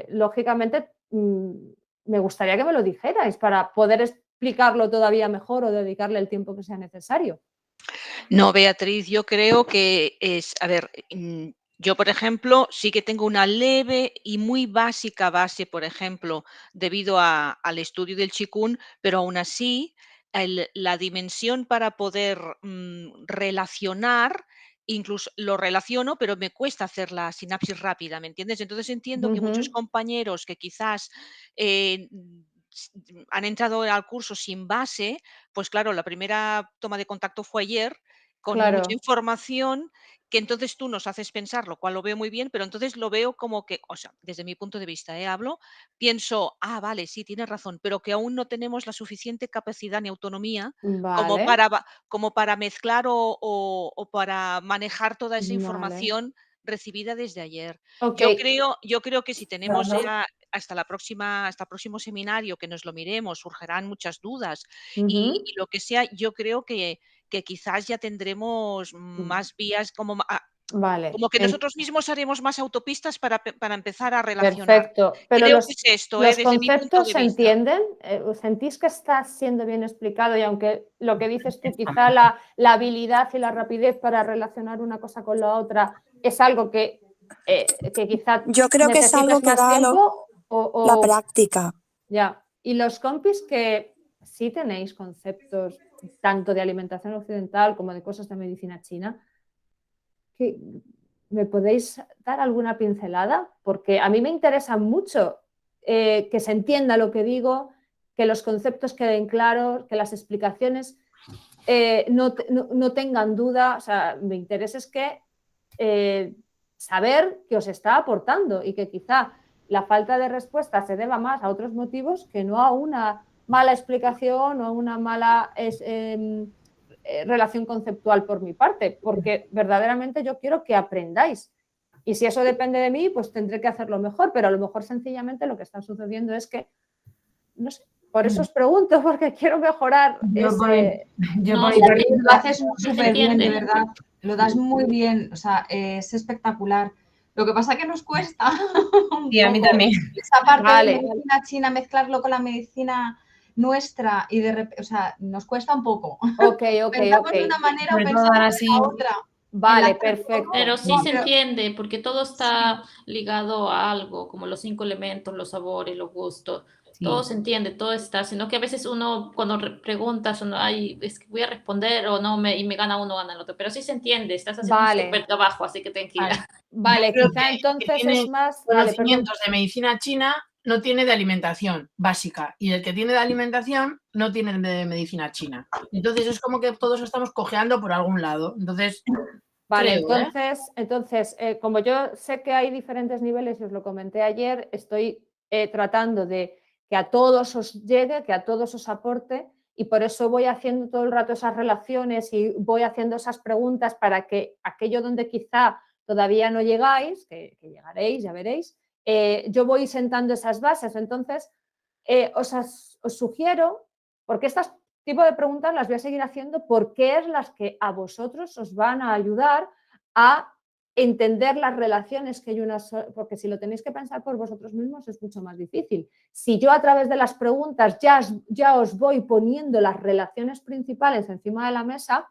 lógicamente, me gustaría que me lo dijerais para poder explicarlo todavía mejor o dedicarle el tiempo que sea necesario. No, Beatriz, yo creo que yo, por ejemplo, sí que tengo una leve y muy básica base, por ejemplo, debido al estudio del Qigong, pero aún así, la dimensión para poder relacionar, incluso lo relaciono, pero me cuesta hacer la sinapsis rápida, ¿me entiendes? Entonces entiendo que muchos compañeros que quizás han entrado al curso sin base, pues claro, la primera toma de contacto fue ayer, con mucha Claro. información, que entonces tú nos haces pensar, lo cual lo veo muy bien, pero entonces lo veo como que, o sea, desde mi punto de vista, hablo, pienso, vale, sí, tienes razón, pero que aún no tenemos la suficiente capacidad ni autonomía Vale. como para mezclar o para manejar toda esa Vale. información recibida desde ayer. Ok. Yo creo que si tenemos Claro. ya hasta el próximo seminario que nos lo miremos, surgirán muchas dudas y lo que sea, yo creo que quizás ya tendremos más vías Vale. como que nosotros mismos haremos más autopistas para empezar a relacionar. Perfecto. Pero Creo que es esto, los desde mi punto conceptos de se vista. entienden. ¿Sentís que está siendo bien explicado? Y aunque lo que dices tú, quizá la habilidad y la rapidez para relacionar una cosa con la otra es algo que quizá Yo creo que es algo necesites que más da tiempo la práctica. Ya. Y los compis que sí tenéis conceptos tanto de alimentación occidental como de cosas de medicina china, ¿me podéis dar alguna pincelada? Porque a mí me interesa mucho que se entienda lo que digo, que los conceptos queden claros, que las explicaciones no tengan duda. O sea, mi interés es que saber qué os está aportando y que quizá la falta de respuesta se deba más a otros motivos que no a una mala explicación o a una mala relación conceptual por mi parte, porque verdaderamente yo quiero que aprendáis. Y si eso depende de mí, pues tendré que hacerlo mejor, pero a lo mejor sencillamente lo que está sucediendo es que, no sé, por eso os pregunto, porque quiero mejorar Lo haces súper bien, de verdad. Lo das muy bien, o sea, es espectacular. Lo que pasa es que nos cuesta Sí, a mí también. esa parte de medicina china, mezclarlo con la medicina nuestra y o sea, nos cuesta un poco. Ok. Pensamos de una manera o pensamos de la otra. Vale, enlace un poco, perfecto. Pero sí no, se pero- entiende, porque todo está ligado a algo, como los 5 elementos, los sabores, los gustos. Todo Sí. se entiende, todo está, sino que a veces uno cuando preguntas, uno, ay, es que voy a responder o no, y me gana uno, gana el otro. Pero sí se entiende, estás haciendo un Vale, súper trabajo, así que tranquila. Vale. vale, Yo creo quizá que entonces tiene es más... Vale, perdón. conocimientos de medicina china no tiene de alimentación básica y el que tiene de alimentación no tiene de medicina china. Entonces es como que todos estamos cojeando por algún lado. Entonces, Vale, creo, ¿eh? entonces como yo sé que hay diferentes niveles y os lo comenté ayer, estoy tratando de que a todos os llegue, que a todos os aporte y por eso voy haciendo todo el rato esas relaciones y voy haciendo esas preguntas para que aquello donde quizá todavía no llegáis, que llegaréis, ya veréis, yo voy sentando esas bases. Entonces, os sugiero, porque estas tipo de preguntas las voy a seguir haciendo porque es las que a vosotros os van a ayudar a entender las relaciones que hay unas, porque si lo tenéis que pensar por vosotros mismos es mucho más difícil. Si yo a través de las preguntas ya os voy poniendo las relaciones principales encima de la mesa,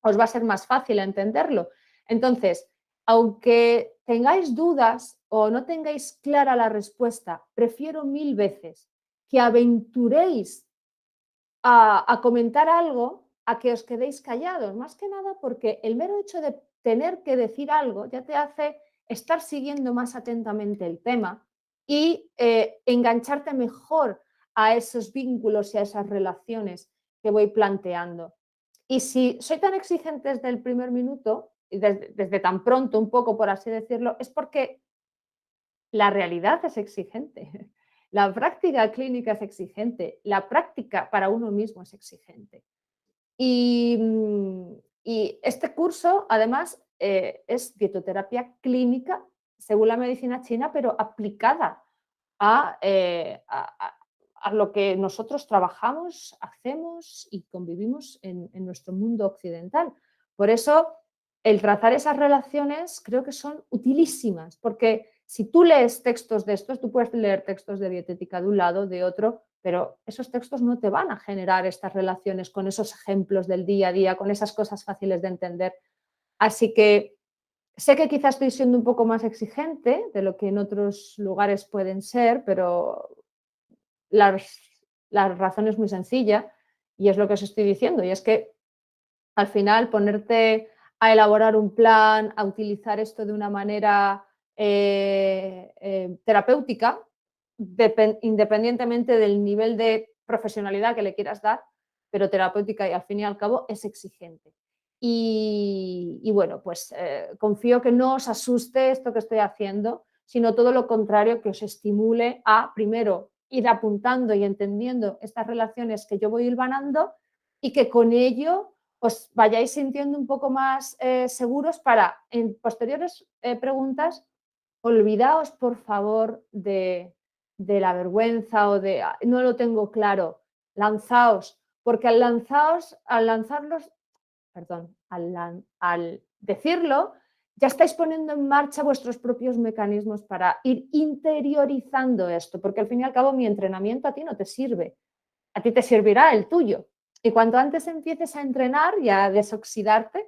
os va a ser más fácil entenderlo. Entonces, aunque tengáis dudas o no tengáis clara la respuesta, prefiero 1000 veces que aventuréis a comentar algo a que os quedéis callados, más que nada porque el mero hecho de tener que decir algo ya te hace estar siguiendo más atentamente el tema y engancharte mejor a esos vínculos y a esas relaciones que voy planteando. Y si soy tan exigente desde el primer minuto, y desde tan pronto un poco, por así decirlo, es porque la realidad es exigente. La práctica clínica es exigente, la práctica para uno mismo es exigente. Y este curso, además, es dietoterapia clínica según la medicina china, pero aplicada a, a lo que nosotros trabajamos, hacemos y convivimos en nuestro mundo occidental. Por eso, el trazar esas relaciones creo que son utilísimas, porque si tú lees textos de estos, tú puedes leer textos de dietética de un lado, de otro, pero esos textos no te van a generar estas relaciones con esos ejemplos del día a día, con esas cosas fáciles de entender. Así que sé que quizás estoy siendo un poco más exigente de lo que en otros lugares pueden ser, pero la razón es muy sencilla y es lo que os estoy diciendo, y es que al final ponerte a elaborar un plan, a utilizar esto de una manera terapéutica, independientemente del nivel de profesionalidad que le quieras dar, pero terapéutica y al fin y al cabo es exigente. Y bueno, pues confío que no os asuste esto que estoy haciendo, sino todo lo contrario, que os estimule a, primero, ir apuntando y entendiendo estas relaciones que yo voy hilvanando y que con ello os vayáis sintiendo un poco más seguros para en posteriores preguntas, olvidaos por favor de la vergüenza o de no lo tengo claro, lanzaos, porque al lanzarlos, perdón, al decirlo, ya estáis poniendo en marcha vuestros propios mecanismos para ir interiorizando esto, porque al fin y al cabo mi entrenamiento a ti no te sirve, a ti te servirá el tuyo. Y cuanto antes empieces a entrenar y a desoxidarte,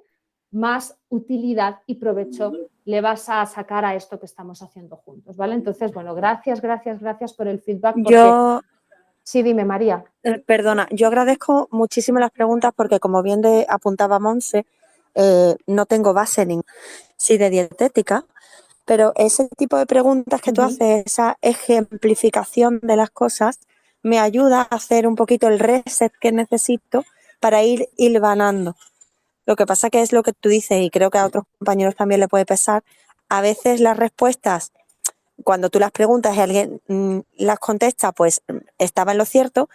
más utilidad y provecho le vas a sacar a esto que estamos haciendo juntos, ¿vale? Entonces, bueno, gracias por el feedback. Porque... Yo, Sí, dime, María. perdona, yo agradezco muchísimo las preguntas porque como bien apuntaba Monse, no tengo base sí de dietética, pero ese tipo de preguntas que tú haces, esa ejemplificación de las cosas, me ayuda a hacer un poquito el reset que necesito para ir hilvanando. Lo que pasa que es lo que tú dices, y creo que a otros compañeros también le puede pesar, a veces las respuestas, cuando tú las preguntas y alguien las contesta, pues estaba en lo cierto,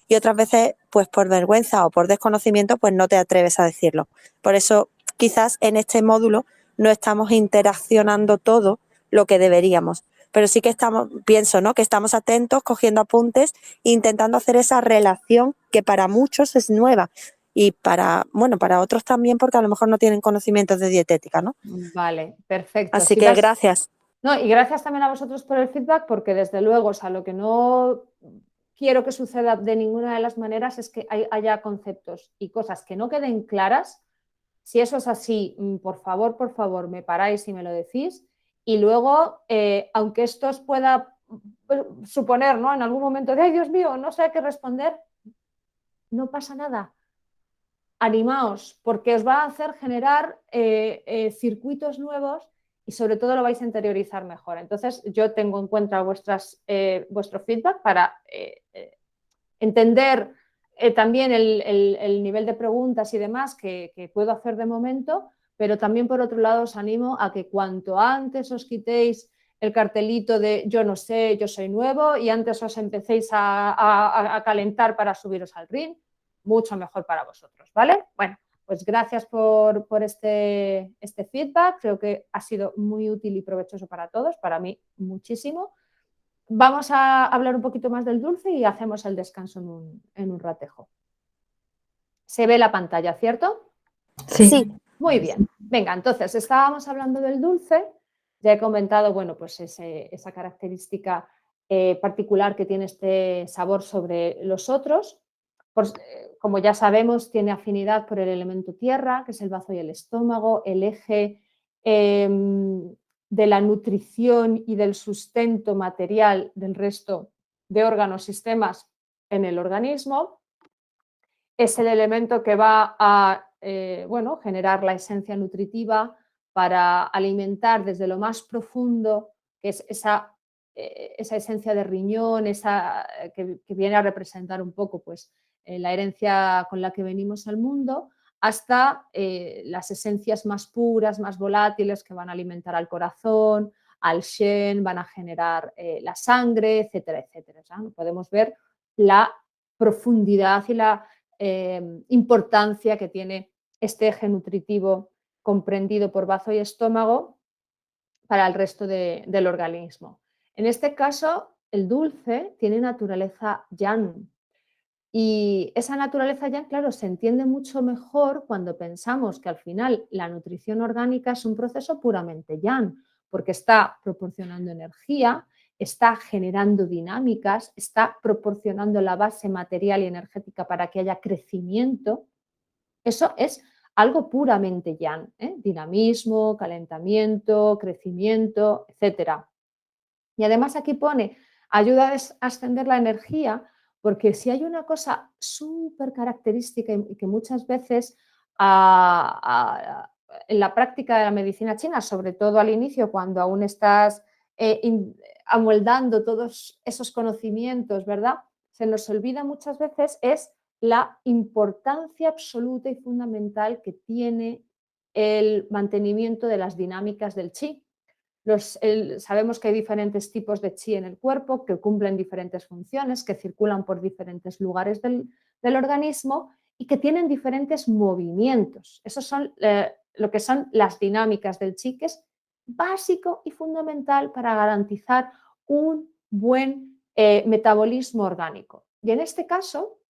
y otras veces, pues por vergüenza o por desconocimiento, pues no te atreves a decirlo. Por eso, quizás en este módulo no estamos interaccionando todo lo que deberíamos, pero sí que pienso, ¿no?, que estamos atentos, cogiendo apuntes, intentando hacer esa relación que para muchos es nueva y para otros también, porque a lo mejor no tienen conocimientos de dietética, ¿no? Vale, perfecto. Así que gracias. No, y gracias también a vosotros por el feedback, porque desde luego, o sea, lo que no quiero que suceda de ninguna de las maneras es que haya conceptos y cosas que no queden claras Si eso es así, por favor, me paráis y me lo decís. Y luego, aunque esto os pueda suponer, ¿no?, en algún momento de, ay, Dios mío, no sé qué responder, no pasa nada. Animaos, porque os va a hacer generar circuitos nuevos y sobre todo lo vais a interiorizar mejor. Entonces, yo tengo en cuenta vuestro feedback para entender también el nivel de preguntas y demás que puedo hacer de momento, pero también por otro lado os animo a que cuanto antes os quitéis el cartelito de yo no sé, yo soy nuevo y antes os empecéis a calentar para subiros al ring, mucho mejor para vosotros, ¿vale? Bueno, pues gracias por este feedback, creo que ha sido muy útil y provechoso para todos, para mí muchísimo. Vamos a hablar un poquito más del dulce y hacemos el descanso en un ratejo. Se ve la pantalla, ¿cierto? Sí. Muy bien. Venga, entonces estábamos hablando del dulce. Ya he comentado, bueno, pues esa característica particular que tiene este sabor sobre los otros. Como ya sabemos, tiene afinidad por el elemento tierra, que es el bazo y el estómago, el eje de la nutrición y del sustento material del resto de órganos, sistemas en el organismo. Es el elemento que va a generar la esencia nutritiva para alimentar desde lo más profundo, que es esa esencia de riñón, que viene a representar un poco pues, la herencia con la que venimos al mundo, hasta las esencias más puras, más volátiles, que van a alimentar al corazón, al shen, van a generar la sangre, etcétera, etcétera. O sea, podemos ver la profundidad y la importancia que tiene este eje nutritivo comprendido por bazo y estómago para el resto del organismo. En este caso, el dulce tiene naturaleza yang. Y esa naturaleza yang, claro, se entiende mucho mejor cuando pensamos que al final la nutrición orgánica es un proceso puramente yang, porque está proporcionando energía, está generando dinámicas, está proporcionando la base material y energética para que haya crecimiento. Eso es algo puramente yang, dinamismo, calentamiento, crecimiento, etc. Y además aquí pone, ayuda a ascender la energía, porque si hay una cosa súper característica y que muchas veces en la práctica de la medicina china, sobre todo al inicio, cuando aún estás amoldando todos esos conocimientos, ¿verdad? Se nos olvida muchas veces es la importancia absoluta y fundamental que tiene el mantenimiento de las dinámicas del chi. Sabemos que hay diferentes tipos de chi en el cuerpo que cumplen diferentes funciones, que circulan por diferentes lugares del organismo y que tienen diferentes movimientos. Esos son lo que son las dinámicas del chi, que es básico y fundamental para garantizar un buen metabolismo orgánico. Y en este caso,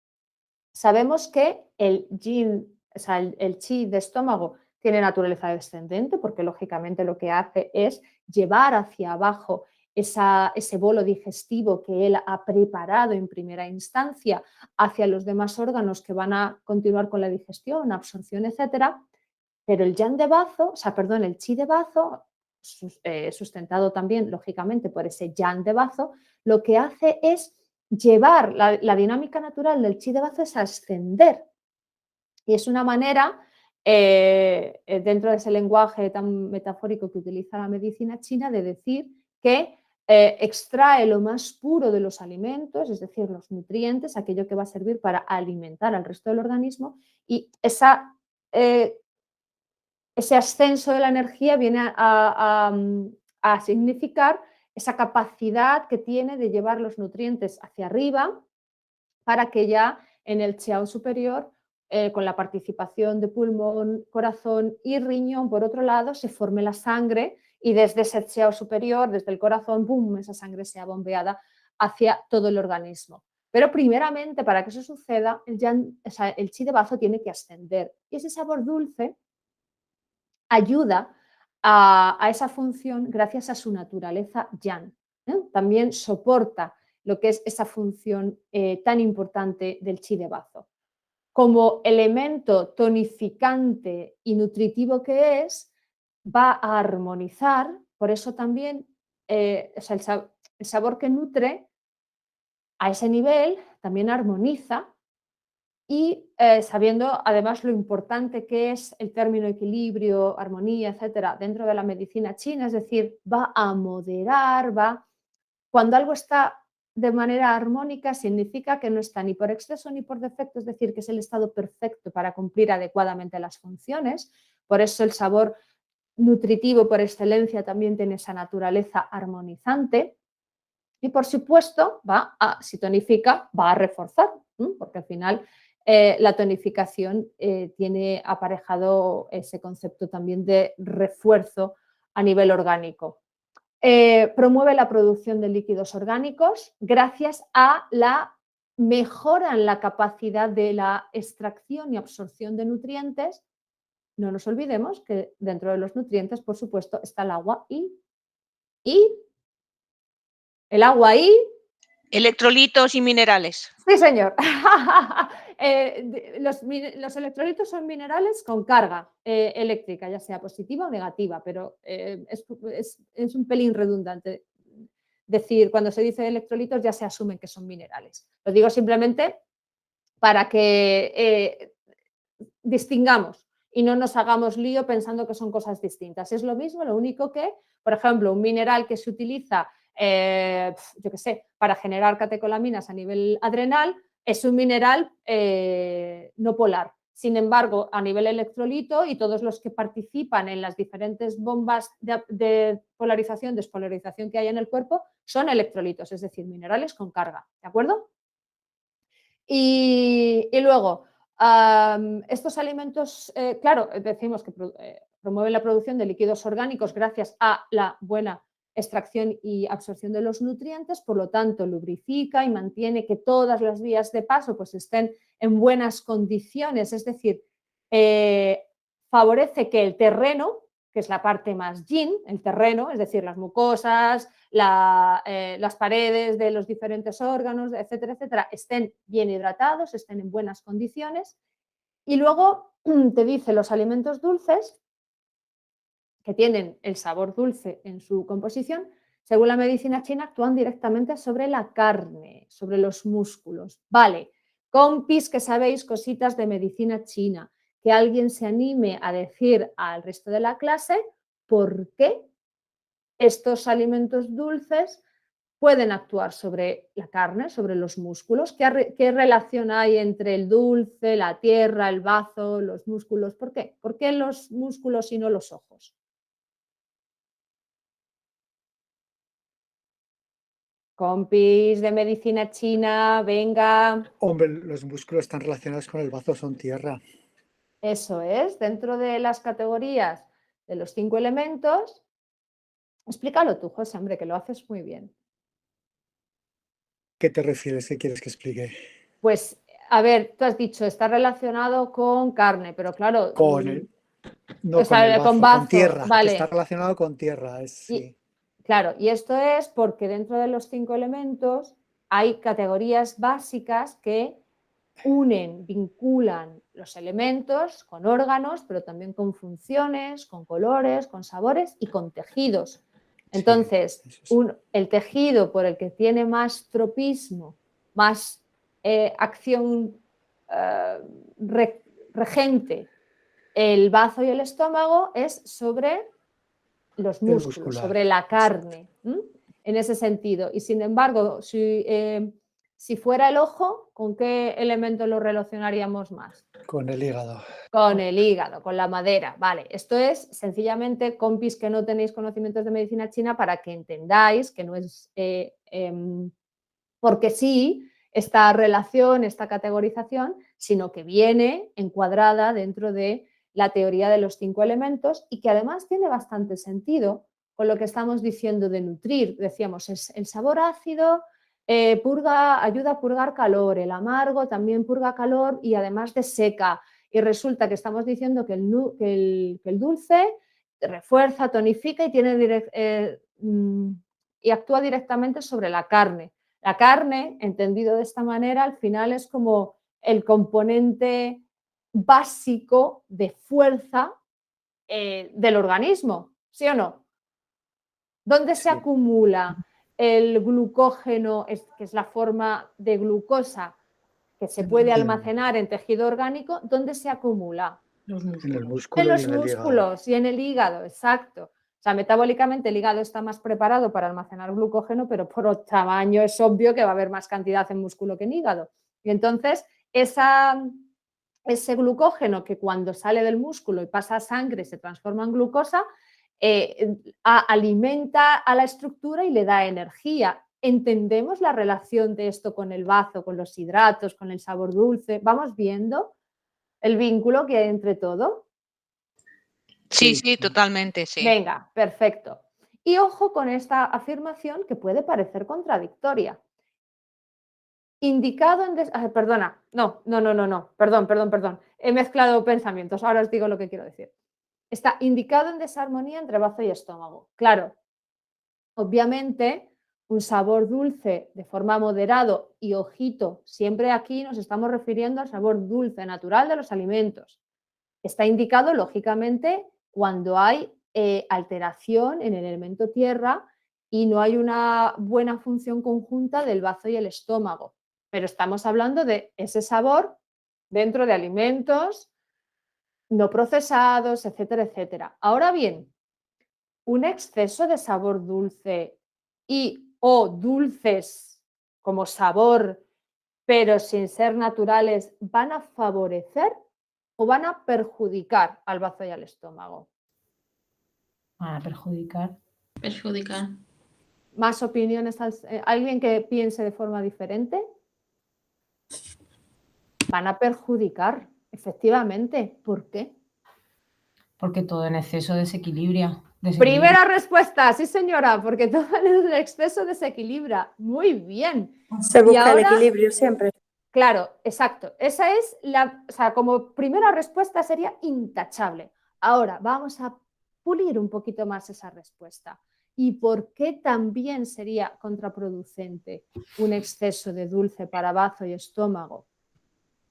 sabemos que el yin, o sea, el chi de estómago tiene naturaleza descendente, porque lógicamente lo que hace es llevar hacia abajo ese bolo digestivo que él ha preparado en primera instancia hacia los demás órganos que van a continuar con la digestión, absorción, etcétera. Pero el yang de bazo, o sea, perdón, el chi de bazo, sustentado también lógicamente por ese yang de bazo, lo que hace es llevar la dinámica natural del chi de bazo es ascender. Y es una manera, dentro de ese lenguaje tan metafórico que utiliza la medicina china, de decir que extrae lo más puro de los alimentos, es decir, los nutrientes, aquello que va a servir para alimentar al resto del organismo, y ese ascenso de la energía viene a significar esa capacidad que tiene de llevar los nutrientes hacia arriba para que ya en el qiao superior, con la participación de pulmón, corazón y riñón, por otro lado, se forme la sangre y desde ese qiao superior, desde el corazón, ¡boom!, esa sangre sea bombeada hacia todo el organismo. Pero primeramente, para que eso suceda, el chi de bazo tiene que ascender. Y ese sabor dulce ayuda a esa función gracias a su naturaleza yang. También soporta lo que es esa función tan importante del chi de bazo. como elemento tonificante y nutritivo que es, va a armonizar, por eso también o sea, el sabor que nutre a ese nivel también armoniza y sabiendo además lo importante que es el término equilibrio, armonía, etcétera, dentro de la medicina china, es decir, va a moderar, cuando algo está de manera armónica significa que no está ni por exceso ni por defecto, es decir, que es el estado perfecto para cumplir adecuadamente las funciones. Por eso el sabor nutritivo por excelencia también tiene esa naturaleza armonizante. Y por supuesto, si tonifica, va a reforzar, porque al final la tonificación tiene aparejado ese concepto también de refuerzo a nivel orgánico. Promueve la producción de líquidos orgánicos gracias a la mejora en la capacidad de la extracción y absorción de nutrientes. No nos olvidemos que dentro de los nutrientes, por supuesto, está el agua y el agua y... Electrolitos y minerales. Sí, señor. Los electrolitos son minerales con carga eléctrica, ya sea positiva o negativa, pero es un pelín redundante decir, cuando se dice electrolitos ya se asumen que son minerales. Lo digo simplemente para que distingamos y no nos hagamos lío pensando que son cosas distintas. Es lo mismo, lo único que, por ejemplo, un mineral que se utiliza yo qué sé, para generar catecolaminas a nivel adrenal, es un mineral no polar. Sin embargo, a nivel electrolito y todos los que participan en las diferentes bombas de polarización, despolarización que hay en el cuerpo, son electrolitos, es decir, minerales con carga, ¿de acuerdo? Y luego, estos alimentos, claro, decimos que promueven la producción de líquidos orgánicos gracias a la buena extracción y absorción de los nutrientes, por lo tanto lubrifica y mantiene que todas las vías de paso pues, estén en buenas condiciones, es decir, favorece que el terreno, que es la parte más yin, el terreno, es decir, las mucosas, las paredes de los diferentes órganos, etcétera, etcétera, estén bien hidratados, estén en buenas condiciones. Y luego te dice los alimentos dulces, que tienen el sabor dulce en su composición, según la medicina china, actúan directamente sobre la carne, sobre los músculos. Vale, compis que sabéis cositas de medicina china, que alguien se anime a decir al resto de la clase por qué estos alimentos dulces pueden actuar sobre la carne, sobre los músculos. ¿Qué relación hay entre el dulce, la tierra, el bazo, los músculos? ¿Por qué? ¿Por qué los músculos y no los ojos? Compis de medicina china, venga. Hombre, los músculos están relacionados con el bazo, son tierra. Eso es, dentro de las categorías de los 5 elementos. Explícalo tú, José, hombre, que lo haces muy bien. ¿Qué te refieres? ¿Qué quieres que explique? Pues, a ver, tú has dicho, está relacionado con carne, pero claro... Con el bazo, con tierra, vale. está relacionado con tierra. Sí. Claro, y esto es porque dentro de los 5 elementos hay categorías básicas que unen, vinculan los elementos con órganos, pero también con funciones, con colores, con sabores y con tejidos. Entonces, el tejido por el que tiene más tropismo, más acción regente, el bazo y el estómago, es sobre los músculos, sobre la carne, en ese sentido. Y sin embargo, si fuera el ojo, ¿con qué elemento lo relacionaríamos más? Con el hígado. Con el hígado, con la madera. Vale, esto es sencillamente, compis que no tenéis conocimientos de medicina china, para que entendáis que no es porque sí esta relación, esta categorización, sino que viene encuadrada dentro de la teoría de los 5 elementos y que además tiene bastante sentido con lo que estamos diciendo de nutrir. Decíamos, es el sabor ácido ayuda a purgar calor, el amargo también purga calor y además deseca. Y resulta que estamos diciendo que el dulce refuerza, tonifica y actúa directamente sobre la carne. La carne, entendido de esta manera, al final es como el componente básico de fuerza del organismo, ¿sí o no? ¿Dónde se acumula el glucógeno, que es la forma de glucosa que se puede almacenar en tejido orgánico? ¿Dónde se acumula? Los En el músculos. músculo En y los en el hígado. músculos y en el hígado, exacto. O sea, metabólicamente el hígado está más preparado para almacenar glucógeno, pero por tamaño es obvio que va a haber más cantidad en músculo que en hígado. Y entonces, ese glucógeno que cuando sale del músculo y pasa a sangre se transforma en glucosa, alimenta a la estructura y le da energía. ¿Entendemos la relación de esto con el bazo, con los hidratos, con el sabor dulce? ¿Vamos viendo el vínculo que hay entre todo? Sí, sí, totalmente, sí. Venga, perfecto. Y ojo con esta afirmación que puede parecer contradictoria. Indicado en... perdona, perdón. He mezclado pensamientos, ahora os digo lo que quiero decir. Está indicado en desarmonía entre bazo y estómago. Claro, obviamente un sabor dulce de forma moderado y ojito, siempre aquí nos estamos refiriendo al sabor dulce natural de los alimentos. Está indicado, lógicamente, cuando hay alteración en el elemento tierra y no hay una buena función conjunta del bazo y el estómago. Pero estamos hablando de ese sabor dentro de alimentos no procesados, etcétera, etcétera. Ahora bien, un exceso de sabor dulce o dulces como sabor, pero sin ser naturales, ¿van a favorecer o van a perjudicar al bazo y al estómago? Van a perjudicar. Perjudicar. ¿Más opiniones? ¿Alguien que piense de forma diferente? Van a perjudicar, efectivamente. ¿Por qué? Porque todo en exceso desequilibra. Primera respuesta, sí señora, porque todo en exceso desequilibra. Muy bien. Se busca el equilibrio siempre. Claro, exacto. Esa es o sea, como primera respuesta sería intachable. Ahora vamos a pulir un poquito más esa respuesta. ¿Y por qué también sería contraproducente un exceso de dulce para bazo y estómago?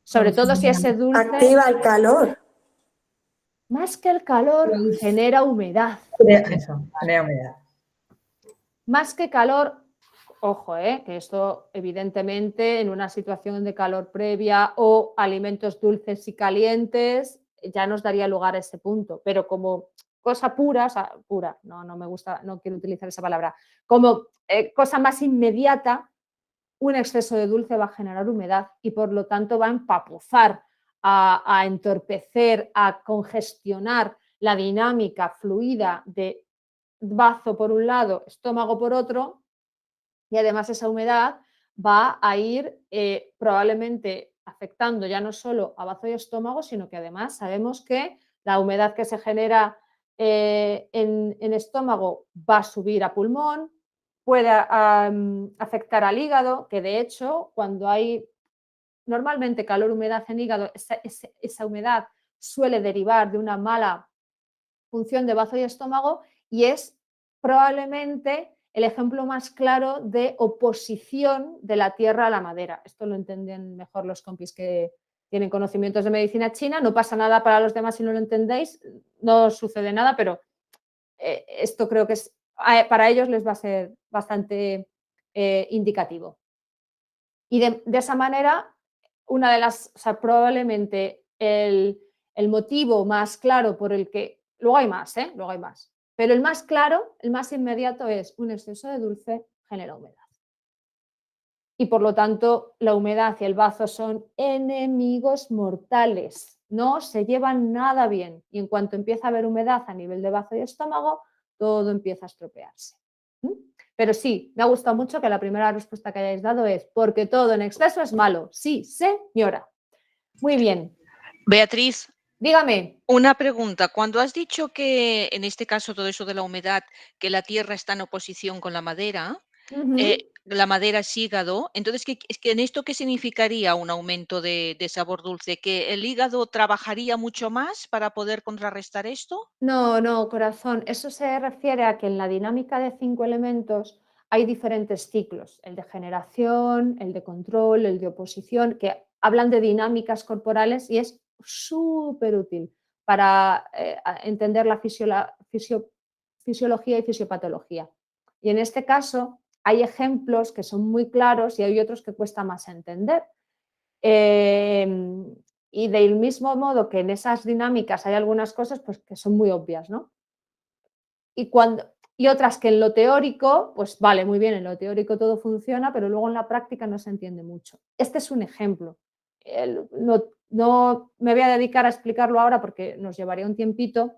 Sobre todo si ese dulce... Activa el calor. Más que el calor, genera humedad. Eso, genera humedad. Más que calor, ojo, que esto evidentemente en una situación de calor previa o alimentos dulces y calientes ya nos daría lugar a ese punto, pero como cosa pura, o sea, pura, no me gusta, no quiero utilizar esa palabra, como cosa más inmediata, un exceso de dulce va a generar humedad y por lo tanto va a empapuzar, a entorpecer, a congestionar la dinámica fluida de bazo por un lado, estómago por otro, y además esa humedad va a ir probablemente afectando ya no solo a bazo y estómago, sino que además sabemos que la humedad que se genera en estómago va a subir a pulmón, puede afectar al hígado, que de hecho cuando hay normalmente calor, humedad en hígado, esa humedad suele derivar de una mala función de bazo y estómago y es probablemente el ejemplo más claro de oposición de la tierra a la madera. Esto lo entienden mejor los compis que tienen conocimientos de medicina china. No pasa nada para los demás si no lo entendéis, no sucede nada, pero esto creo que para ellos les va a ser bastante indicativo. Y de esa manera, una de las, o sea, probablemente el motivo más claro por el que, luego hay más, luego hay más, pero el más claro, el más inmediato es un exceso de dulce genera humedad. Y por lo tanto, la humedad y el bazo son enemigos mortales, no se llevan nada bien. Y en cuanto empieza a haber humedad a nivel de bazo y estómago, todo empieza a estropearse. Pero sí, me ha gustado mucho que la primera respuesta que hayáis dado es porque todo en exceso es malo. Sí, señora. Muy bien. Beatriz. Dígame. Una pregunta. Cuando has dicho que, en este caso, todo eso de la humedad, que la tierra está en oposición con la madera es hígado, entonces, es que en esto ¿qué significaría un aumento de sabor dulce? ¿Que el hígado trabajaría mucho más para poder contrarrestar esto? No, corazón. Eso se refiere a que en la dinámica de 5 elementos hay diferentes ciclos, el de generación, el de control, el de oposición, que hablan de dinámicas corporales y es súper útil para entender la fisiología y fisiopatología. Y en este caso hay ejemplos que son muy claros y hay otros que cuesta más entender. Y del mismo modo que en esas dinámicas hay algunas cosas pues, que son muy obvias, ¿no? Y otras que en lo teórico, pues vale, muy bien, en lo teórico todo funciona, pero luego en la práctica no se entiende mucho. Este es un ejemplo. No me voy a dedicar a explicarlo ahora porque nos llevaría un tiempito,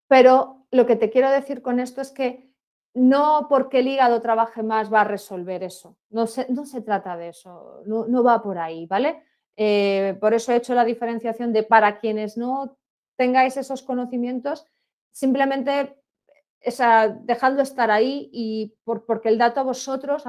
pero lo que te quiero decir con esto es que no porque el hígado trabaje más va a resolver eso. No se trata de eso, no va por ahí, ¿vale? Por eso he hecho la diferenciación de para quienes no tengáis esos conocimientos, simplemente dejadlo estar ahí y porque el dato a vosotros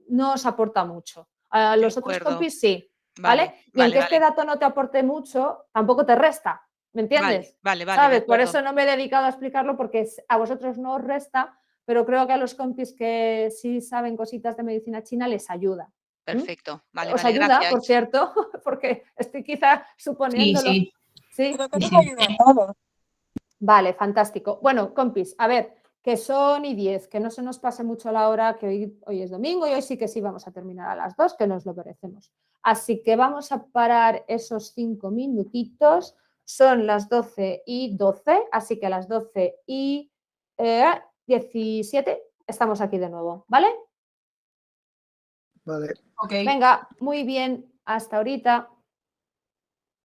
no os aporta mucho. A los otros compis sí, ¿vale? Y aunque este dato no te aporte mucho, tampoco te resta, ¿me entiendes? Vale, ¿Sabes? Por eso no me he dedicado a explicarlo porque a vosotros no os resta, pero creo que a los compis que sí saben cositas de medicina china les ayuda. Perfecto, vale, ¿Os ayuda, gracias. por cierto? Porque estoy quizá suponiéndolo. Sí. Creo que nos ayuda a todos. Vale, fantástico. Bueno, compis, a ver, que son y 10, que no se nos pase mucho la hora, que hoy es domingo y hoy sí vamos a terminar a las 2, que nos lo merecemos. Así que vamos a parar esos 5 minutitos. Son las 12:12, así que a las 12:17 estamos aquí de nuevo, ¿vale? Vale. Ok. Venga, muy bien, hasta ahorita.